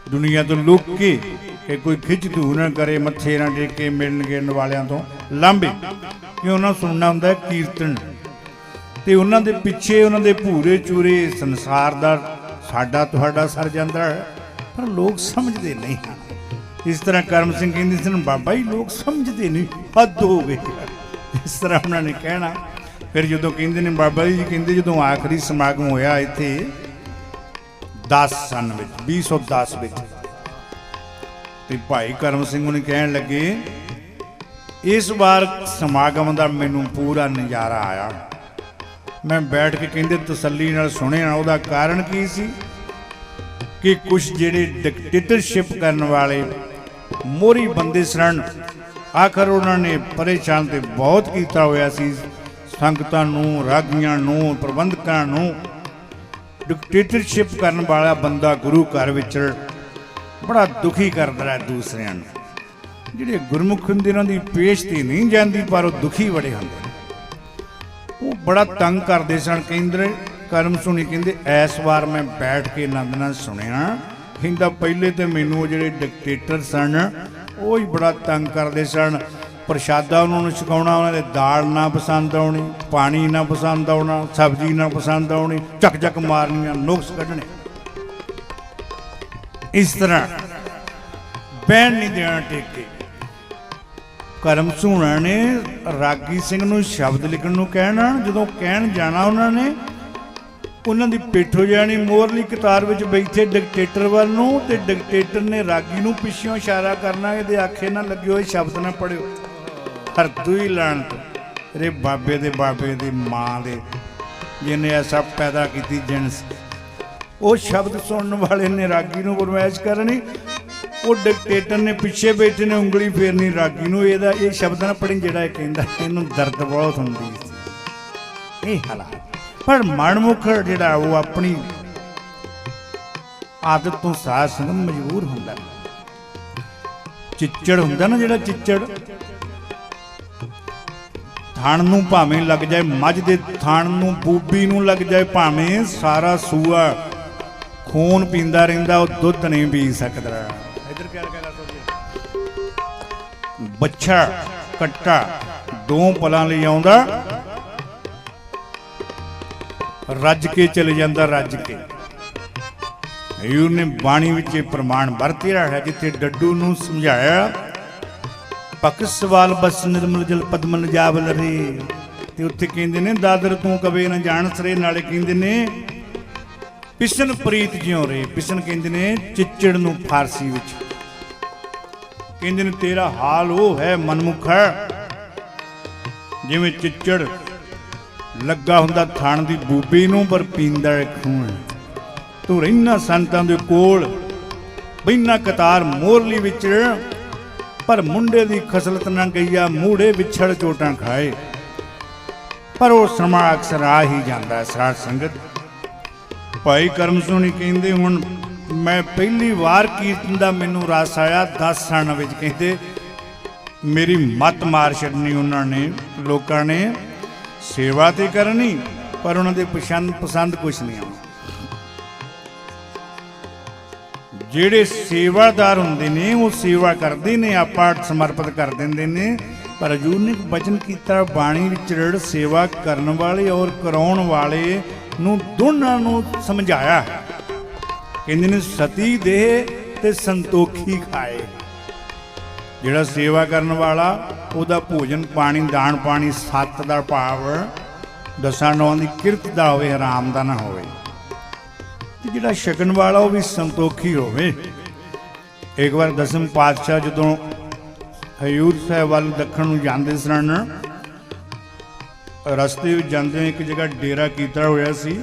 ਦੁਨੀਆ ਤੋਂ ਲੁੱਕ ਕੇ ਕਿ ਕੋਈ ਖਿੱਚ ਧੂ ਨਾ ਕਰੇ, ਮੱਥੇ ਨਾ ਟੇਕੇ, ਮਿਲਣ ਗਿਲਣ ਵਾਲਿਆਂ ਤੋਂ ਲਾਂਭੇ, ਕਿ ਉਹਨਾਂ ਸੁਣਨਾ ਹੁੰਦਾ ਕੀਰਤਨ। ਤੇ ਉਹਨਾਂ ਦੇ ਪਿੱਛੇ ਉਹਨਾਂ ਦੇ ਭੂਰੇ ਚੂਰੇ ਸੰਸਾਰ ਦਾ ਸਾਡਾ ਤੁਹਾਡਾ ਸਰ ਜਾਂਦਾ ਹੈ, ਪਰ ਲੋਕ ਸਮਝਦੇ ਨਹੀਂ ਹਨ। ਇਸ ਤਰ੍ਹਾਂ ਕਰਮ ਸਿੰਘ ਕਹਿੰਦੇ ਸਨ, ਬਾਬਾ ਜੀ ਲੋਕ ਸਮਝਦੇ ਨਹੀਂ, ਹੱਦ ਹੋ ਗਈ। ਇਸ ਤਰ੍ਹਾਂ ਉਹਨਾਂ ਨੇ ਕਹਿਣਾ। ਫਿਰ ਜਦੋਂ ਕਹਿੰਦੇ ਨੇ ਬਾਬਾ ਜੀ ਕਹਿੰਦੇ ਜਦੋਂ ਆਖਰੀ ਸਮਾਗਮ ਹੋਇਆ ਇੱਥੇ 10 ਸਨ ਵਿੱਚ, 2010 ਵਿੱਚ, ਤੇ ਭਾਈ ਕਰਮ ਸਿੰਘ ਉਹਨੇ ਕਹਿਣ ਲੱਗੇ, ਇਸ ਵਾਰ ਸਮਾਗਮ ਦਾ ਮੈਨੂੰ ਪੂਰਾ ਨਜ਼ਾਰਾ ਆਇਆ। ਮੈਂ ਬੈਠ ਕੇ ਕਹਿੰਦੇ ਤਸੱਲੀ ਨਾਲ ਸੁਣਿਆ। ਉਹਦਾ ਕਾਰਨ ਕੀ ਸੀ ਕਿ ਕੁਝ ਜਿਹੜੇ ਡਿਕਟੇਟਰਸ਼ਿਪ ਕਰਨ ਵਾਲੇ ਮੋਹਰੀ ਬੰਦੇ ਸਨ, ਆਖਰ ਉਹਨਾਂ ਨੇ ਪਰੇਸ਼ਾਨ ਤੇ ਬਹੁਤ ਕੀਤਾ ਹੋਇਆ ਸੀ ਸੰਗਤਾਂ ਨੂੰ, ਰਾਗੀਆਂ ਨੂੰ, ਪ੍ਰਬੰਧਕਾਂ ਨੂੰ। ਡਿਕਟੇਟਰਸ਼ਿਪ ਕਰਨ ਵਾਲਾ ਬੰਦਾ ਗੁਰੂ ਘਰ ਵਿੱਚ ਬੜਾ ਦੁਖੀ ਕਰਦਾ ਹੈ ਦੂਸਰਿਆਂ ਨੂੰ। ਜਿਹੜੇ ਗੁਰਮੁਖ ਹੁੰਦੇ ਉਹਨਾਂ ਦੀ ਪੇਸ਼ ਤੇ ਨਹੀਂ ਜਾਂਦੀ, ਪਰ ਉਹ ਦੁਖੀ ਬੜੇ ਹੁੰਦੇ ਨੇ, ਉਹ ਬੜਾ ਤੰਗ ਕਰਦੇ ਸਨ। ਕਹਿੰਦੇ ਕਰਮ ਸੁਣੀ ਕਹਿੰਦੇ ਇਸ ਵਾਰ ਮੈਂ ਬੈਠ ਕੇ ਆਨੰਦ ਨਾਲ ਸੁਣਿਆ। ਕਹਿੰਦਾ ਪਹਿਲੇ ਤੇ ਮੈਨੂੰ ਉਹ ਜਿਹੜੇ ਡਿਕਟੇਟਰ ਸਨ ਉਹ ਹੀ ਬੜਾ ਤੰਗ ਕਰਦੇ ਸਨ। ਪ੍ਰਸ਼ਾਦਾ ਉਹਨਾਂ ਨੂੰ ਛਕਾਉਣਾ, ਉਹਨਾਂ ਦੇ ਦਾਲ ਨਾ ਪਸੰਦ ਆਉਣੀ, ਪਾਣੀ ਨਾ ਪਸੰਦ ਆਉਣਾ, ਸਬਜ਼ੀ ਨਾ ਪਸੰਦ ਆਉਣੀ, ਚੱਕ ਮਾਰਨੀਆਂ, ਨੁਕਸ ਕੱਢਣੇ। ਇਸ ਤਰ੍ਹਾਂ ਬਹਿਣ ਨਹੀਂ ਦੇਣਾ ਟੇਕੇ। ਕਰਮ ਸੁਣਾ ਨੇ ਰਾਗੀ ਸਿੰਘ ਨੂੰ ਸ਼ਬਦ ਲਿਖਣ ਨੂੰ ਕਹਿਣਾ। ਜਦੋਂ ਕਹਿਣ ਜਾਣਾ ਉਹਨਾਂ ਦੀ ਪਿੱਠ ਹੋ ਜਾਣੀ ਮੋਹਰਲੀ ਕਤਾਰ ਵਿੱਚ ਬੈਠੇ ਡਿਕਟੇਟਰ ਵੱਲ ਨੂੰ, ਤੇ ਡਿਕਟੇਟਰ ਨੇ ਰਾਗੀ ਨੂੰ ਪਿੱਛੋਂ ਇਸ਼ਾਰਾ ਕਰਨਾ, ਇਹਦੇ ਆਖੇ ਨਾ ਲੱਗਿਓ, ਇਹ ਸ਼ਬਦ ਨਾ ਪੜਿਓ। ਹਰਦੂ ਹੀ ਲਾਣਤ ਤੇਰੇ ਬਾਬੇ ਦੇ ਬਾਬੇ ਦੀ ਮਾਂ ਦੇ, ਜਿਹਨੇ ਐਸਾ ਪੈਦਾ ਕੀਤੀ ਜਿਣਸ। ਉਹ ਸ਼ਬਦ ਸੁਣਨ ਵਾਲੇ ਨੇ ਰਾਗੀ ਨੂੰ ਫਰਮਾਇਸ਼ ਕਰਨੀ, ਉਹ ਡਿਕਟੇਟਰ ਨੇ ਪਿੱਛੇ ਬੈਠੇ ਨੇ ਉਂਗਲੀ ਫੇਰਨੀ ਰਾਗੀ ਨੂੰ, ਇਹਦਾ ਇਹ ਸ਼ਬਦ ਨਾ ਪੜ੍ਹੀ ਜਿਹੜਾ ਇਹ ਕਹਿੰਦਾ। ਇਹਨੂੰ ਦਰਦ ਬਹੁਤ ਹੁੰਦੀ ਸੀ ਇਹ ਹਾਲਾਤ। ਪਰ ਮਨਮੁਖ ਜਿਹੜਾ ਉਹ ਆਪਣੀ ਆਦਤ ਤੋਂ ਸਾਧ ਸੰਗ ਮਜਬੂਰ ਹੁੰਦਾ। ਚਿੱਚੜ ਹੁੰਦਾ ਨਾ ਜਿਹੜਾ ਚਿੱਚੜ, ਥਣ ਨੂੰ ਭਾਵੇਂ ਲੱਗ ਜਾਏ, ਮੱਝ ਦੇ ਥਣ ਨੂੰ, ਬੂਬੀ ਨੂੰ ਲੱਗ ਜਾਏ ਭਾਵੇਂ, ਸਾਰਾ ਸੂਆ ਖੂਨ ਪੀਂਦਾ ਰਹਿੰਦਾ, ਉਹ ਦੁੱਧ ਨਹੀਂ ਪੀ ਸਕਦਾ। ਇੱਧਰ ਕਿਆ ਕਹਿਣਾ ਬੱਛਾ ਕੱਟਾ 2 ਪਲਾਂ ਲਈ ਆਉਂਦਾ, ਰੱਜ ਕੇ ਚਲੇ ਜਾਂਦਾ, ਰੱਜ ਕੇ। ਹਯੂਰ ਨੇ ਬਾਣੀ ਵਿੱਚ ਇਹ ਪ੍ਰਮਾਣ ਵਰਤਿਆ ਹੈ, ਜਿੱਥੇ ਡੱਡੂ ਨੂੰ ਸਮਝਾਇਆ ਪਕ ਸਵਾਲ ਬਸ ਨਿਰਮਲ ਜਲ ਪਦਮਨ ਜਾਵਲ ਰੇ, ਤੇ ਉੱਥੇ ਕਹਿੰਦੇ ਨੇ ਦਾਦਰ ਤੂੰ ਕਵੇ ਨਾ ਜਾਣ ਸਰੇ। ਨਾਲੇ ਕਹਿੰਦੇ ਨੇ ਪਿਸਨ ਪ੍ਰੀਤ ਜਿਉ ਰੇ। ਪਿਸਨ ਕਹਿੰਦੇ ਨੇ ਚਿੱਚੜ ਨੂੰ ਫਾਰਸੀ ਵਿੱਚ। ਕਹਿੰਦੇ ਨੇ ਤੇਰਾ ਹਾਲ ਉਹ ਹੈ ਮਨਮੁਖਾ, ਜਿਵੇਂ ਚਿੱਚੜ ਲੱਗਾ ਹੁੰਦਾ ਥਣ ਦੀ ਬੂਬੀ ਨੂੰ, ਪਰ ਪੀਂਦਾ ਖੂਨ। ਤੂੰ ਰਹਿਣਾ ਸੰਤਾਂ ਦੇ ਕੋਲ, ਬੈਨਾ ਕਤਾਰ ਮੋਰਲੀ ਵਿੱਚ, ਪਰ ਮੁੰਡੇ ਦੀ ਖਸਲਤ ਨਾ ਗਈਆ, ਮੂੜੇ ਵਿਛੜ ਚੋਟਾਂ ਖਾਏ। ਪਰ ਉਹ ਸਮਾਂ ਅਕਸਰ ਆ ਹੀ ਜਾਂਦਾ ਸਾਧ ਸੰਗਤ। ਭਾਈ ਕਰਮ ਸੁਣੀ ਕਹਿੰਦੇ ਹੁਣ ਮੈਂ ਪਹਿਲੀ ਵਾਰ ਕੀਰਤਨ ਦਾ ਮੈਨੂੰ ਰਸ ਆਇਆ 10 ਸਾਲਾਂ ਵਿੱਚ। ਕਹਿੰਦੇ ਮੇਰੀ ਮੱਤ ਮਾਰ ਛੱਡਣੀ ਉਹਨਾਂ ਨੇ, ਲੋਕਾਂ ਨੇ ਸੇਵਾ ਤੇ ਕਰਨੀ, ਪਰ ਉਹਨਾਂ ਦੇ ਪਸੰਦ ਕੁਛ ਨਹੀਂ ਆਉਣਾ। ਜਿਹੜੇ ਸੇਵਾਦਾਰ ਹੁੰਦੇ ਨੇ ਉਹ ਸੇਵਾ ਕਰਦੇ ਨੇ, ਆਪਾਂ ਸਮਰਪਿਤ ਕਰ ਦਿੰਦੇ ਨੇ। ਪਰ ਹਜ਼ੂਰ ਨੇ ਬਚਨ ਕੀਤਾ ਬਾਣੀ ਵਿੱਚ ਰੜ ਸੇਵਾ ਕਰਨ ਵਾਲੇ ਔਰ ਕਰਾਉਣ ਵਾਲੇ ਨੂੰ ਦੋਨਾਂ ਨੂੰ ਸਮਝਾਇਆ। ਕਹਿੰਦੇ ਨੇ ਸਤੀ ਦੇਹ ਤੇ ਸੰਤੋਖੀ ਖਾਏ। ਜਿਹੜਾ ਸੇਵਾ ਕਰਨ ਵਾਲਾ ਉਹਦਾ ਭੋਜਨ ਪਾਣੀ ਦਾਨ ਪਾਣੀ ਸੱਤ ਦਾ ਭਾਵ ਦਸਾਂ ਨੌਂ ਦੀ ਕਿਰਤ ਦਾ ਹੋਵੇ, ਹਰਾਮ ਦਾ ਨਾ ਹੋਵੇ। ਤੇ ਜਿਹੜਾ ਛਕਣ ਵਾਲਾ ਉਹ ਵੀ ਸੰਤੋਖੀ ਹੋਵੇ। ਇੱਕ ਵਾਰ ਦਸਮ ਪਾਤਸ਼ਾਹ ਜਦੋਂ ਹਜ਼ੂਰ ਸਾਹਿਬ ਵੱਲ ਦੱਖਣ ਨੂੰ ਜਾਂਦੇ ਸਨ, ਰਸਤੇ ਵਿੱਚ ਜਾਂਦੇ ਇੱਕ ਜਗ੍ਹਾ ਡੇਰਾ ਕੀਤਾ ਹੋਇਆ ਸੀ।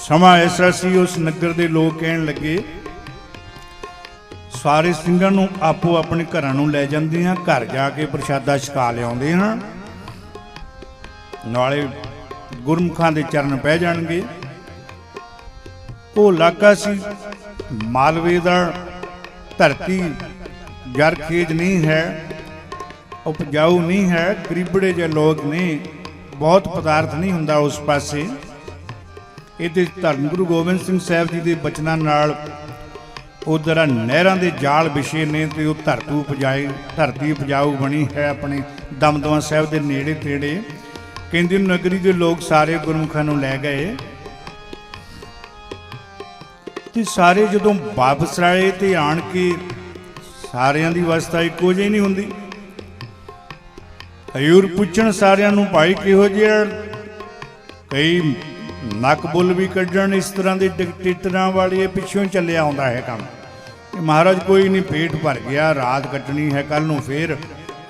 ਸਮਾਂ ਐਸਾ ਸੀ ਉਸ ਨਗਰ ਦੇ ਲੋਕ ਕਹਿਣ ਲੱਗੇ ਸਾਰੇ ਸਿੰਘਾਂ ਨੂੰ ਆਪੋ ਆਪਣੇ ਘਰਾਂ ਨੂੰ ਲੈ ਜਾਂਦੇ ਹਾਂ, ਘਰ ਜਾ ਕੇ ਪ੍ਰਸ਼ਾਦਾ ਛਕਾ ਲਿਆਉਂਦੇ ਹਾਂ, ਨਾਲੇ ਗੁਰਮੁਖਾਂ ਦੇ ਚਰਨ ਪੈ ਜਾਣਗੇ। ਉਹ ਇਲਾਕਾ ਸੀ ਮਾਲਵੇ ਦਾ, ਧਰਤੀ ਜਰਖੇਜ ਨਹੀਂ ਹੈ, ਉਪਜਾਊ ਨਹੀਂ ਹੈ, ਗਰੀਬੜੇ ਜਿਹੇ ਲੋਕ ਨੇ, ਬਹੁਤ ਪਦਾਰਥ ਨਹੀਂ ਹੁੰਦਾ ਉਸ ਪਾਸੇ। ਇਹਦੇ ਧੰਨ ਗੁਰੂ ਗੋਬਿੰਦ ਸਿੰਘ ਸਾਹਿਬ ਜੀ ਦੇ ਬਚਨਾਂ ਨਾਲ ਉਧਰ ਨਹਿਰਾਂ ਦੇ ਜਾਲ ਵਿਛੇ ਨੇ ਤੇ ਉਹ ਧਰਤੀ ਉਪਜਾਊ ਬਣੀ ਹੈ ਆਪਣੇ ਦਮਦਮਾ ਸਾਹਿਬ ਦੇ ਨੇੜੇ ਤੇੜੇ। ਕਹਿੰਦੇ ਨਗਰੀ ਦੇ ਲੋਕ ਸਾਰੇ ਗੁਰਮੁਖਾਂ ਨੂੰ ਲੈ ਗਏ ਤੇ ਸਾਰੇ ਜਦੋਂ ਵਾਪਸ ਆਏ ਤੇ ਆਣ ਕੇ ਸਾਰਿਆਂ ਦੀ ਅਵਸਥਾ ਇੱਕੋ ਜਿਹੀ ਨਹੀਂ ਹੁੰਦੀ। ਹਜ਼ੂਰ ਪੁੱਛਣ ਸਾਰਿਆਂ ਨੂੰ ਭਾਈ ਕਿਹੋ ਜਿਹਾ, ਕਈ ਨੱਕ ਬੁੱਲ ਵੀ ਕੱਢਣ, ਇਸ ਤਰ੍ਹਾਂ ਦੇ ਡਿਕਟੇਟਰਾਂ ਵਾਲੇ ਪਿੱਛੋਂ ਚੱਲਿਆ ਆਉਂਦਾ ਹੈ ਕੰਮ। ਮਹਾਰਾਜ ਕੋਈ ਨਹੀਂ, ਪੇਟ ਭਰ ਗਿਆ, ਰਾਤ ਕੱਟਣੀ ਹੈ, ਕੱਲ ਨੂੰ ਫੇਰ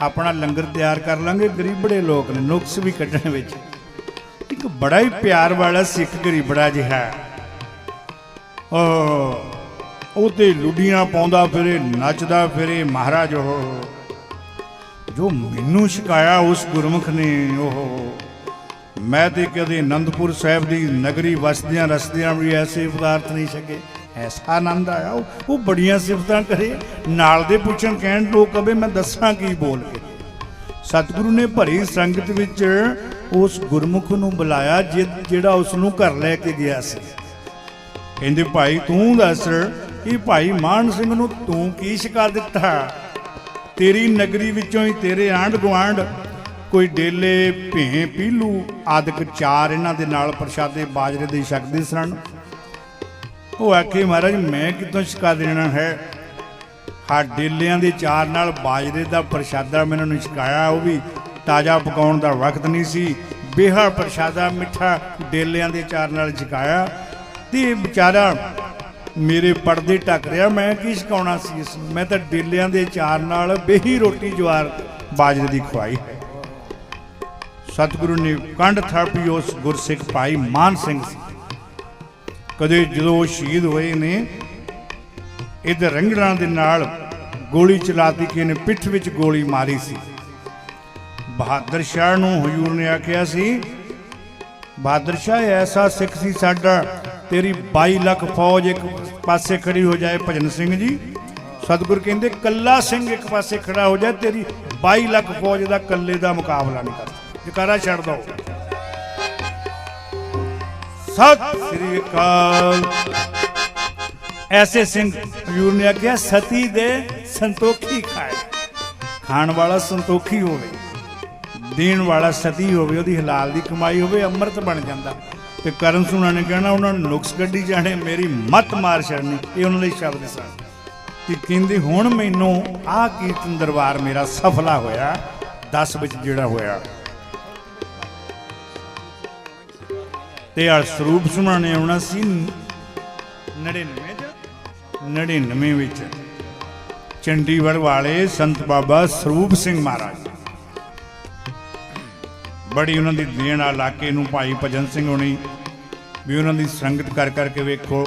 ਆਪਣਾ ਲੰਗਰ ਤਿਆਰ ਕਰ ਲਾਂਗੇ। ਗਰੀਬੜੇ ਲੋਕ ਨੇ, ਨੁਕਸ ਵੀ ਕੱਢਣ ਵਿੱਚ। ਇੱਕ ਬੜਾ ਹੀ ਪਿਆਰ ਵਾਲਾ ਸਿੱਖ ਗਰੀਬੜਾ ਜਿਹਾ, ਉਹ ਤੇ ਲੁੱਡੀਆਂ ਪਾਉਂਦਾ ਫਿਰੇ, ਨੱਚਦਾ ਫਿਰੇ। ਮਹਾਰਾਜ ਉਹ ਜੋ ਮੈਨੂੰ ਛਕਾਇਆ ਉਸ ਗੁਰਮੁਖ ਨੇ, ਉਹ ਮੈਂ ਤੇ ਕਦੇ ਅਨੰਦਪੁਰ ਸਾਹਿਬ ਦੀ ਨਗਰੀ ਵਸਦਿਆਂ ਰਸਦਿਆਂ ਵੀ ਐਸੇ ਪਦਾਰਥ ਨਹੀਂ ਛਕੇ। ਐਸਾ ਆਨੰਦ ਆਇਆ। ਉਹ ਬੜੀਆਂ ਸਿਫਤਾਂ ਕਰੇ, ਨਾਲ ਦੇ ਪੁੱਛਣ ਕਹਿਣ ਲੋਕ ਕਵੇ ਮੈਂ ਦੱਸਾਂ ਕੀ ਬੋਲ ਕੇ। ਸਤਿਗੁਰੂ ਨੇ ਭਰੀ ਸੰਗਤ ਵਿੱਚ ਉਸ ਗੁਰਮੁਖ ਨੂੰ ਬੁਲਾਇਆ ਜਿਹੜਾ ਉਸ ਨੂੰ ਘਰ ਲੈ ਕੇ ਗਿਆ ਸੀ। ਕਹਿੰਦੇ ਭਾਈ ਤੂੰ ਦੱਸ, ਇਹ ਭਾਈ ਮਾਨ ਸਿੰਘ ਨੂੰ ਤੂੰ ਕੀ ਛਕਾ ਦਿੱਤਾ? ਤੇਰੀ ਨਗਰੀ ਵਿੱਚੋਂ ਹੀ ਤੇਰੇ ਆਂਢ ਗੁਆਂਢ ਕੋਈ ਡੇਲੇ, ਭੇਂ, ਪੀਲੂ ਆਦਿਕ ਚਾਰ ਇਹਨਾਂ ਦੇ ਨਾਲ ਪ੍ਰਸ਼ਾਦੇ ਬਾਜਰੇ ਦੇ ਛਕਦੇ ਸਨ। ਉਹ ਆਖੇ ਮਹਾਰਾਜ ਮੈਂ ਕਿੱਥੋਂ ਛਕਾ ਦੇਣਾ ਹੈ? ਹਾਂ, ਡੇਲਿਆਂ ਦੇ ਚਾਰ ਨਾਲ ਬਾਜਰੇ ਦਾ ਪ੍ਰਸ਼ਾਦਾ ਮੈਨੂੰ ਨੇ ਛਕਾਇਆ, ਉਹ ਵੀ ਤਾਜ਼ਾ ਪਕਾਉਣ ਦਾ ਵਕਤ ਨਹੀਂ ਸੀ। ਬੇਹਾ ਪ੍ਰਸ਼ਾਦਾ ਮਿੱਠਾ ਡੇਲਿਆਂ ਦੇ ਚਾਰ ਨਾਲ ਛਕਾਇਆ ਤੇ ਵਿਚਾਰਾ ਮੇਰੇ ਪਰਦੇ ਢੱਕ ਰਿਹਾ। ਮੈਂ ਕੀ ਛਕਾਉਣਾ ਸੀ ਇਸ ਨੂੰ? ਮੈਂ ਤਾਂ ਡੇਲਿਆਂ ਦੇ ਚਾਰ ਨਾਲ ਬੇਹੀ ਰੋਟੀ ਜਵਾਰ ਬਾਜਰੇ ਦੀ ਖਵਾਈ ਹੈ। ਸਤਿਗੁਰੂ ਨੇ ਕੰਡ ਥਾਪੀ ਉਸ ਗੁਰਸਿੱਖ ਭਾਈ ਮਾਨ ਸਿੰਘ ਸੀ। ਕਦੇ ਜਦੋਂ ਉਹ ਸ਼ਹੀਦ ਹੋਏ ਨੇ, ਇੱਧਰ ਰੰਗੜਾਂ ਦੇ ਨਾਲ ਗੋਲੀ ਚਲਾਤੀ, ਕਿਸੇ ਨੇ ਪਿੱਠ ਵਿੱਚ ਗੋਲੀ ਮਾਰੀ ਸੀ। ਬਹਾਦਰ ਸ਼ਾਹ ਨੂੰ ਹਜ਼ੂਰ ਨੇ ਆਖਿਆ ਸੀ, ਬਹਾਦਰ ਸ਼ਾਹ ਐਸਾ ਸਿੱਖ ਸੀ ਸਾਡਾ, ਤੇਰੀ 22 ਲੱਖ ਫੌਜ ਇੱਕ ਪਾਸੇ ਖੜੀ ਹੋ ਜਾਏ ਭਜਨ ਸਿੰਘ ਜੀ। ਸਤਿਗੁਰ ਕਹਿੰਦੇ ਕੱਲਾ ਸਿੰਘ ਇੱਕ ਪਾਸੇ ਖੜਾ ਹੋ ਜਾਏ, ਤੇਰੀ 22 ਲੱਖ ਫੌਜ ਦਾ ਕੱਲੇ ਦਾ ਮੁਕਾਬਲਾ ਨਹੀਂ ਕਰ ਸਕਦਾ। ਜਕਾਰਾ ਛੱਡ ਦੋ। ਸਤਿ ਸ੍ਰੀ ਅਕਾਲ। ਐਸੇ ਸਿੰਘ ਹਜ਼ੂਰ ਨੇ ਆਖਿਆ ਸਤੀ ਦੇ ਸੰਤੋਖੀ ਖਾਏ। ਖਾਣ ਵਾਲਾ ਸੰਤੋਖੀ ਹੋਵੇ, ਦੇਣ ਵਾਲਾ ਸਤੀ ਹੋਵੇ, ਉਹਦੀ ਹਲਾਲ ਦੀ ਕਮਾਈ ਹੋਵੇ, ਅੰਮ੍ਰਿਤ ਬਣ ਜਾਂਦਾ। ਤੇ ਕਰਨ ਸੁਣਾ ਨੇ ਕਹਿਣਾ ਉਹਨਾਂ ਨੂੰ ਨੁਕਸ ਕੱਢੀ ਜਾਣੇ, ਮੇਰੀ ਮੱਤ ਮਾਰ ਛੱਡਣੀ। ਇਹ ਉਹਨਾਂ ਲਈ ਸ਼ਬਦ ਸਨ। ਤੇ ਕਹਿੰਦੇ ਹੁਣ ਮੈਨੂੰ ਆਹ ਕੀਰਤਨ ਦਰਬਾਰ ਮੇਰਾ ਸਫਲਾ ਹੋਇਆ 10 ਵਿੱਚ ਜਿਹੜਾ ਹੋਇਆ। ਤੇ ਆ ਸਰੂਪ ਸੁਣਾ ਨੇ ਆਉਣਾ ਸੀ 99 ਵਿੱਚ। ਚੰਡੀਗੜ੍ਹ ਵਾਲੇ ਸੰਤ ਬਾਬਾ ਸਰੂਪ ਸਿੰਘ ਮਹਾਰਾਜ, ਬੜੀ ਉਹਨਾਂ ਦੀ ਦੇਣ ਆ ਇਲਾਕੇ ਨੂੰ। ਭਾਈ ਭਜਨ ਸਿੰਘ ਹੋਣੀ ਵੀ ਉਹਨਾਂ ਦੀ ਸੰਗਤ ਕਰ ਕਰਕੇ ਵੇਖੋ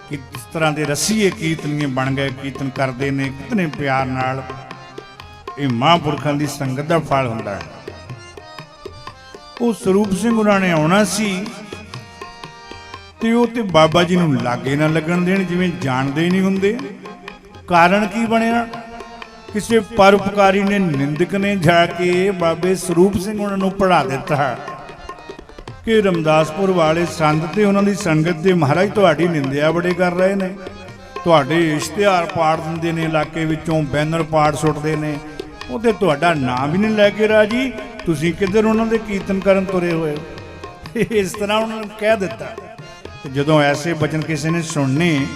ਕਿ ਕਿਸ ਤਰ੍ਹਾਂ ਦੇ ਰਸੀਏ ਕੀਰਤਨੀਏ ਬਣ ਗਏ, ਕੀਰਤਨ ਕਰਦੇ ਨੇ ਕਿਤਨੇ ਪਿਆਰ ਨਾਲ। ਇਹ ਮਹਾਂਪੁਰਖਾਂ ਦੀ ਸੰਗਤ ਦਾ ਫਲ ਹੁੰਦਾ ਹੈ। ਉਹ ਸਰੂਪ ਸਿੰਘ ਉਹਨਾਂ ਨੇ ਆਉਣਾ ਸੀ ਤੇ ਉਹ ਤੇ ਬਾਬਾ ਜੀ ਨੂੰ ਲਾਗੇ ਨਾ ਲੱਗਣ ਦੇਣ, ਜਿਵੇਂ ਜਾਣਦੇ ਹੀ ਨਹੀਂ ਹੁੰਦੇ। ਕਾਰਨ ਕੀ ਬਣਿਆ? ਕਿਸੇ ਪਰਉਪਕਾਰੀ ਨੇ, ਨਿੰਦਕ ਨੇ ਜਾ ਕੇ ਬਾਬੇ ਸਰੂਪ ਸਿੰਘ ਉਹਨਾਂ ਨੂੰ ਪੜ੍ਹਾ ਦਿੱਤਾ। ਕਿ ਰਮਦਾਸਪੁਰ ਵਾਲੇ ਸੰਤ ਤੇ ਉਹਨਾਂ ਦੀ ਸੰਗਤ ਦੇ ਮਹਾਰਾਜ ਤੁਹਾਡੀ ਨਿੰਦਿਆ ਬੜੇ ਕਰ ਰਹੇ ਨੇ, ਤੁਹਾਡੇ ਇਸ਼ਤਿਹਾਰ ਪਾੜ ਦਿੰਦੇ ਨੇ, ਇਲਾਕੇ ਵਿੱਚੋਂ ਬੈਨਰ ਪਾੜ ਸੁੱਟਦੇ ਨੇ, ਉਹਦੇ ਤੁਹਾਡਾ ਨਾਮ ਵੀ ਨਹੀਂ ਲੈ ਕੇ ਰਾਜੀ, ਤੁਸੀਂ ਕਿੱਧਰ ਉਹਨਾਂ ਦੇ ਕੀਰਤਨ ਕਰਨ ਤੁਰੇ ਹੋਏ ਹੋ। ਇਸ ਤਰ੍ਹਾਂ ਉਹਨਾਂ ਨੂੰ ਕਹਿ ਦਿੱਤਾ। ਤੇ ਜਦੋਂ ਐਸੇ ਬਚਨ ਕਿਸੇ ਨੇ ਸੁਣਨੇ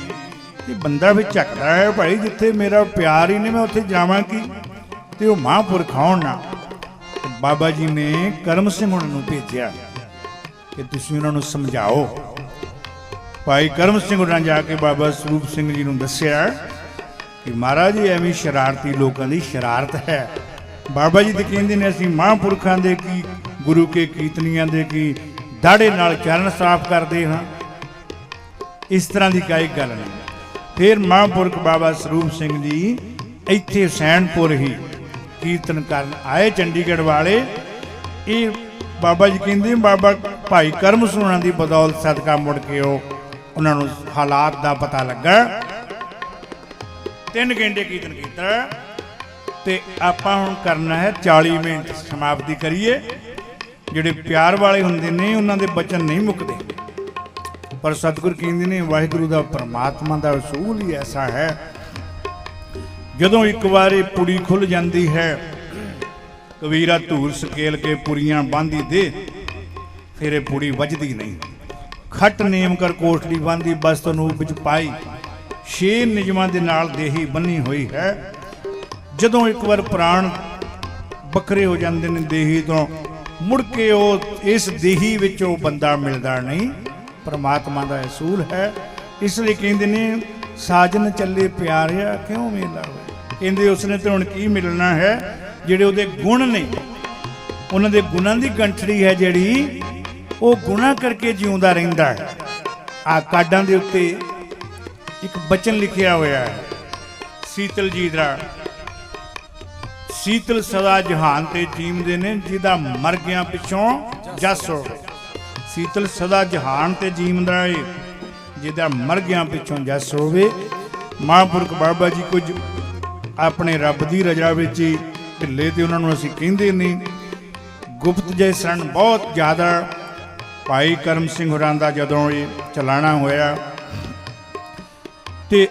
ਤੇ ਬੰਦਾ ਵੀ ਝੱਕਦਾ ਹੈ, ਭਾਈ ਜਿੱਥੇ ਮੇਰਾ ਪਿਆਰ ਹੀ ਨਹੀਂ ਮੈਂ ਉੱਥੇ ਜਾਵਾਂ ਕੀ। ਤੇ ਉਹ ਮਹਾਂਪੁਰਖ ਆਉਣ ਨਾ, ਬਾਬਾ ਜੀ ਨੇ ਕਰਮ ਸਿੰਘ ਉਹਨਾਂ ਨੂੰ ਭੇਜਿਆ ਕਿ ਤੁਸੀਂ ਉਹਨਾਂ ਨੂੰ ਸਮਝਾਓ। ਭਾਈ ਕਰਮ ਸਿੰਘ ਉਹਨਾਂ ਜਾ ਕੇ ਬਾਬਾ ਸਰੂਪ ਸਿੰਘ ਜੀ ਨੂੰ ਦੱਸਿਆ ਕਿ ਮਹਾਰਾਜ ਜੀ ਐਵੇਂ ਸ਼ਰਾਰਤੀ ਲੋਕਾਂ ਦੀ ਸ਼ਰਾਰਤ ਹੈ। ਬਾਬਾ ਜੀ ਤੇ ਕਹਿੰਦੇ ਨੇ ਅਸੀਂ ਮਹਾਂਪੁਰਖਾਂ ਦੇ ਕੀ, ਗੁਰੂ ਕੇ ਕੀਰਤਨੀਆਂ ਦੇ ਕੀ ਦਾੜੇ ਨਾਲ ਚਰਨ ਸਾਫ਼ ਕਰਦੇ ਹਾਂ। ਇਸ ਤਰ੍ਹਾਂ ਦੀ ਕੋਈ ਗੱਲ ਨਹੀਂ। ਫਿਰ ਮਹਾਂਪੁਰਖ ਬਾਬਾ ਸਰੂਪ ਸਿੰਘ ਜੀ ਇੱਥੇ ਹੁਸੈਨਪੁਰ ਹੀ ਕੀਰਤਨ ਕਰਨ ਆਏ, ਚੰਡੀਗੜ੍ਹ ਵਾਲੇ। ਇਹ ਬਾਬਾ ਜੀ ਕਹਿੰਦੇ ਬਾਬਾ ਭਾਈ ਕਰਮ ਸਿੰਘ ਉਹਨਾਂ ਦੀ ਬਦੌਲਤ ਸਦਕਾ ਮੁੜ ਕੇ ਉਹਨਾਂ ਨੂੰ ਹਾਲਾਤ ਦਾ ਪਤਾ ਲੱਗਾ। 3 ਘੰਟੇ ਕੀਰਤਨ ਕੀਤਾ ਤੇ ਆਪਾਂ ਹੁਣ ਕਰਨਾ ਹੈ 40 ਮਿੰਟ ਸਮਾਪਤੀ ਕਰੀਏ। ਜਿਹੜੇ ਪਿਆਰ ਵਾਲੇ ਹੁੰਦੇ ਨੇ ਉਹਨਾਂ ਦੇ ਬਚਨ ਨਹੀਂ ਮੁੱਕਦੇ, ਪਰ ਸਤਿਗੁਰ ਕਹਿੰਦੇ ਨੇ ਵਾਹਿਗੁਰੂ ਦਾ ਪਰਮਾਤਮਾ ਦਾ ਅਸੂਲ ਹੀ ਐਸਾ ਹੈ, ਜਦੋਂ ਇੱਕ ਵਾਰੀ ਪੁੜੀ ਖੁੱਲ ਜਾਂਦੀ ਹੈ, ਕਬੀਰਾ ਧੂਰ ਸਕੇਲ ਕੇ ਪੁਰੀਆਂ ਬਾਂਧੀ ਦੇ, ਫਿਰ ਇਹ ਪੁੜੀ ਵੱਜਦੀ ਨਹੀਂ। ਖੱਟ ਨੇਮ ਕਰ ਕੋਠੜੀ ਬਾਂਧੀ ਬਸਤ ਨੂੰ ਵਿੱਚ ਪਾਈ, 6 ਨਿਯਮਾਂ ਦੇ ਨਾਲ ਦੇਹੀ ਬੰਨੀ ਹੋਈ ਹੈ। ਜਦੋਂ ਇੱਕ ਵਾਰ ਪ੍ਰਾਣ ਵੱਖਰੇ ਹੋ ਜਾਂਦੇ ਨੇ ਦੇਹੀ ਤੋਂ, ਮੁੜ ਕੇ ਉਹ ਇਸ ਦੇਹੀ ਵਿੱਚ ਉਹ ਬੰਦਾ ਮਿਲਦਾ ਨਹੀਂ। ਪਰਮਾਤਮਾ ਦਾ ਅਸੂਲ ਹੈ। ਇਸ ਲਈ ਕਹਿੰਦੇ ਨੇ ਸਾਜਨ ਚੱਲੇ ਪਿਆਰਿਆ ਕਿਉਂ ਮੇਲਾ ਹੋਇਆ। ਕਹਿੰਦੇ ਉਸਨੇ ਤੇ ਹੁਣ ਕੀ ਮਿਲਣਾ ਹੈ, ਜਿਹੜੇ ਉਹਦੇ ਗੁਣ ਨੇ, ਉਹਨਾਂ ਦੇ ਗੁਣਾਂ ਦੀ ਗੰਠੜੀ ਹੈ ਜਿਹੜੀ, ਉਹ ਗੁਣਾ ਕਰਕੇ ਜਿਉਂਦਾ ਰਹਿੰਦਾ ਹੈ। ਆ ਕਾਡਾਂ ਦੇ ਉੱਤੇ ਇੱਕ ਬਚਨ ਲਿਖਿਆ ਹੋਇਆ ਹੈ ਸੀਤਲ ਜੀ ਦਾ, ਸੀਤਲ ਸਦਾ ਜਹਾਨ ਤੇ ਜੀਵਦੇ ਨੇ ਜਿਹਦਾ ਮਰ ਗਿਆ ਪਿੱਛੋਂ ਜਸ ਹੋਵੇ। ਸੀਤਲ ਸਦਾ ਜਹਾਨ ਤੇ ਜੀਵਦਾ ਏ ਜਿਹਦਾ ਮਰ ਗਿਆ ਪਿੱਛੋਂ ਜਸ ਹੋਵੇ। ਮਹਾਂਪੁਰਖ ਬਾਬਾ ਜੀ ਕੁਝ ਆਪਣੇ ਰੱਬ ਦੀ ਰਜਾ ਵਿੱਚ ਹੀ ਢਿੱਲੇ ਤੇ ਉਹਨਾਂ ਨੂੰ ਅਸੀਂ ਕਹਿੰਦੇ ਨਹੀਂ। ਗੁਪਤ ਜੇ ਸਨ ਬਹੁਤ ਜ਼ਿਆਦਾ। ਭਾਈ ਕਰਮ ਸਿੰਘ ਹੋਰਾਂ ਦਾ ਜਦੋਂ ਇਹ ਚਲਾਣਾ ਹੋਇਆ ਤੇ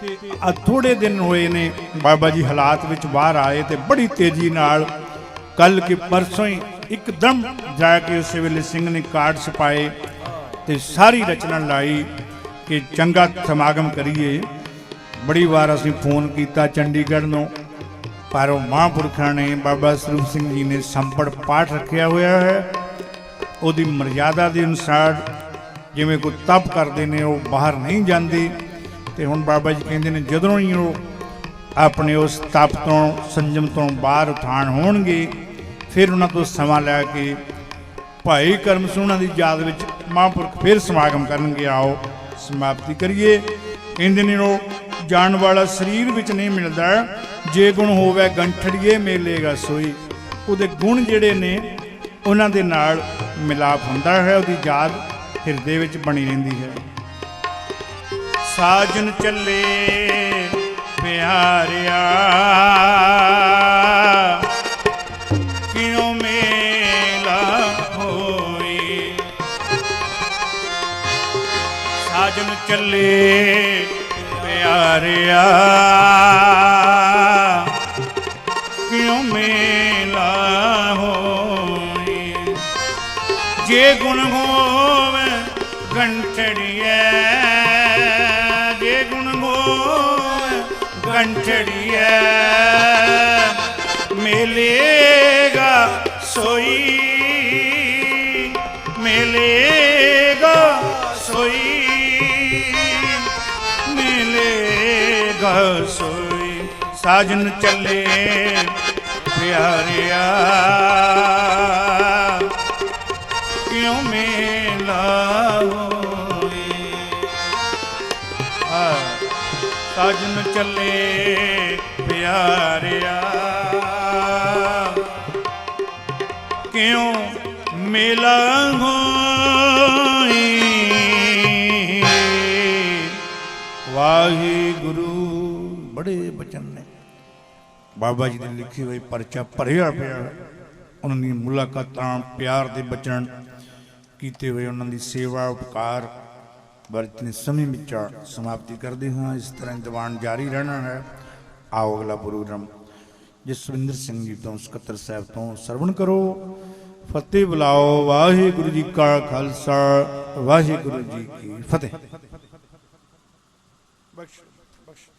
ਥੋੜੇ ਦਿਨ ਹੋਏ ਨੇ ਬਾਬਾ ਜੀ ਹਾਲਾਤ ਵਿੱਚ ਬਾਹਰ ਆਏ ਤੇ ਬੜੀ ਤੇਜ਼ੀ ਨਾਲ ਕੱਲ ਕੇ ਪਰਸੋਂ ਹੀ ਇੱਕਦਮ ਜਾ ਕੇ ਉਸੇ ਵੇਲੇ ਸਿੰਘ ਨੇ ਕਾਰਡ ਛਪਾਏ ਤੇ ਸਾਰੀ ਰਚਨਾ ਲਾਈ ਕਿ ਚੰਗਾ ਸਮਾਗਮ ਕਰੀਏ। ਬੜੀ ਵਾਰ ਅਸੀਂ ਫੋਨ ਕੀਤਾ ਚੰਡੀਗੜ੍ਹ ਨੂੰ, ਪਰ ਉਹ ਮਹਾਂਪੁਰਖਾਂ ਨੇ ਬਾਬਾ ਸਰੂਪ ਸਿੰਘ ਜੀ ਨੇ ਸੰਪੜ ਪਾਠ ਰੱਖਿਆ ਹੋਇਆ ਹੈ। ਉਹਦੀ ਮਰਜ਼ਾਦਾ ਦੇ ਅਨੁਸਾਰ ਜਿਵੇਂ ਕੋਈ ਤਪ ਕਰਦੇ ਨੇ ਉਹ ਬਾਹਰ ਨਹੀਂ ਜਾਂਦੇ। ਤੇ ਹੁਣ ਬਾਬਾ ਜੀ ਕਹਿੰਦੇ ਨੇ ਜਦੋਂ ਹੀ ਉਹ ਆਪਣੇ ਉਸ ਤਪ ਤੋਂ ਸੰਜਮ ਤੋਂ ਬਾਹਰ ਉਠਾਣ ਹੋਣਗੇ, ਫਿਰ ਉਹਨਾਂ ਤੋਂ ਸਮਾਂ ਲੈ ਕੇ ਭਾਈ ਕਰਮ ਸਿੰਘ ਉਹਨਾਂ ਦੀ ਯਾਦ ਵਿੱਚ ਮਹਾਂਪੁਰਖ ਫਿਰ ਸਮਾਗਮ ਕਰਨਗੇ। ਆਓ ਸਮਾਪਤੀ ਕਰੀਏ। ਕਹਿੰਦੇ ਨੇ ਉਹ ਜਾਣ ਵਾਲਾ ਸਰੀਰ ਵਿੱਚ ਨਹੀਂ ਮਿਲਦਾ, ਜੇ ਗੁਣ ਹੋਵੇ ਗੰਠੜੀਏ ਮੇਲੇਗਾ ਸੋਈ। ਉਹਦੇ ਗੁਣ ਜਿਹੜੇ ਨੇ ਉਹਨਾਂ ਦੇ ਨਾਲ ਮਿਲਾਪ ਹੁੰਦਾ ਹੈ, ਉਹਦੀ ਯਾਦ ਹਿਰਦੇ ਵਿੱਚ ਬਣੀ ਰਹਿੰਦੀ ਹੈ। ਸਾਜਨ ਚੱਲੇ ਪਿਆਰਿਆ ਕਿਉਂ ਮੇਲਾ ਹੋਈ। ਸਾਜਨ ਚੱਲੇ ਪਿਆਰਿਆ ਕਿਉਂ ਮੇਲਾ ਹੋਈ। ਜੇ ਗੁਣ ਹੋਵੇ ਗੰਠੜੀਏ, ਜੇ ਗੁਣ ਹੋਵੇ ਗੰਠੜੀਏ ਮਿਲੇਗਾ ਸੋਈ, ਮਿਲੇਗਾ ਸੋਈ, ਮਿਲੇਗਾ ਸੋਈ। ਸਾਜਨ ਚੱਲੇ ਪਿਆਰਿਆ ਕਿਉਂ ਮੇਲਾ ਹੋਈ। ਸਾਜਨ ਚੱਲੇ ਪਿਆਰਿਆ ਕਿਉਂ ਮੇਲਾ ਹੋਈ। ਵਾਹਿਗੁਰੂ। ਬੜੇ ਬਚਨ ਨੇ ਬਾਬਾ ਜੀ ਦੇ ਲਿਖੇ ਹੋਏ ਪਰਚਾ ਭਰਿਆ ਪਿਆ। ਉਹਨਾਂ ਦੀਆਂ ਮੁਲਾਕਾਤਾਂ, ਪਿਆਰ ਦੇ ਬਚਨ ਕੀਤੇ ਹੋਏ ਉਹਨਾਂ ਦੀ ਸੇਵਾ ਉਪਕਾਰ ਵਰਤਨੇ ਸਮੇਂ ਵਿੱਚ ਸਮਾਪਤੀ ਕਰਦੇ ਹਾਂ। ਇਸ ਤਰ੍ਹਾਂ ਦੀਵਾਨ ਜਾਰੀ ਰਹਿਣਾ ਹੈ। ਆਓ ਅਗਲਾ ਪ੍ਰੋਗਰਾਮ ਜਸਵਿੰਦਰ ਸਿੰਘ ਜੀ ਤੋਂ ਸਕੱਤਰ ਸਾਹਿਬ ਤੋਂ ਸਰਵਣ ਕਰੋ। ਫਤਿਹ ਬੁਲਾਓ। ਵਾਹਿਗੁਰੂ ਜੀ ਕਾ ਖਾਲਸਾ ਵਾਹਿਗੁਰੂ ਜੀ ਕੀ ਫਤਿਹ। ਬਖਸ਼ ਬਖਸ਼।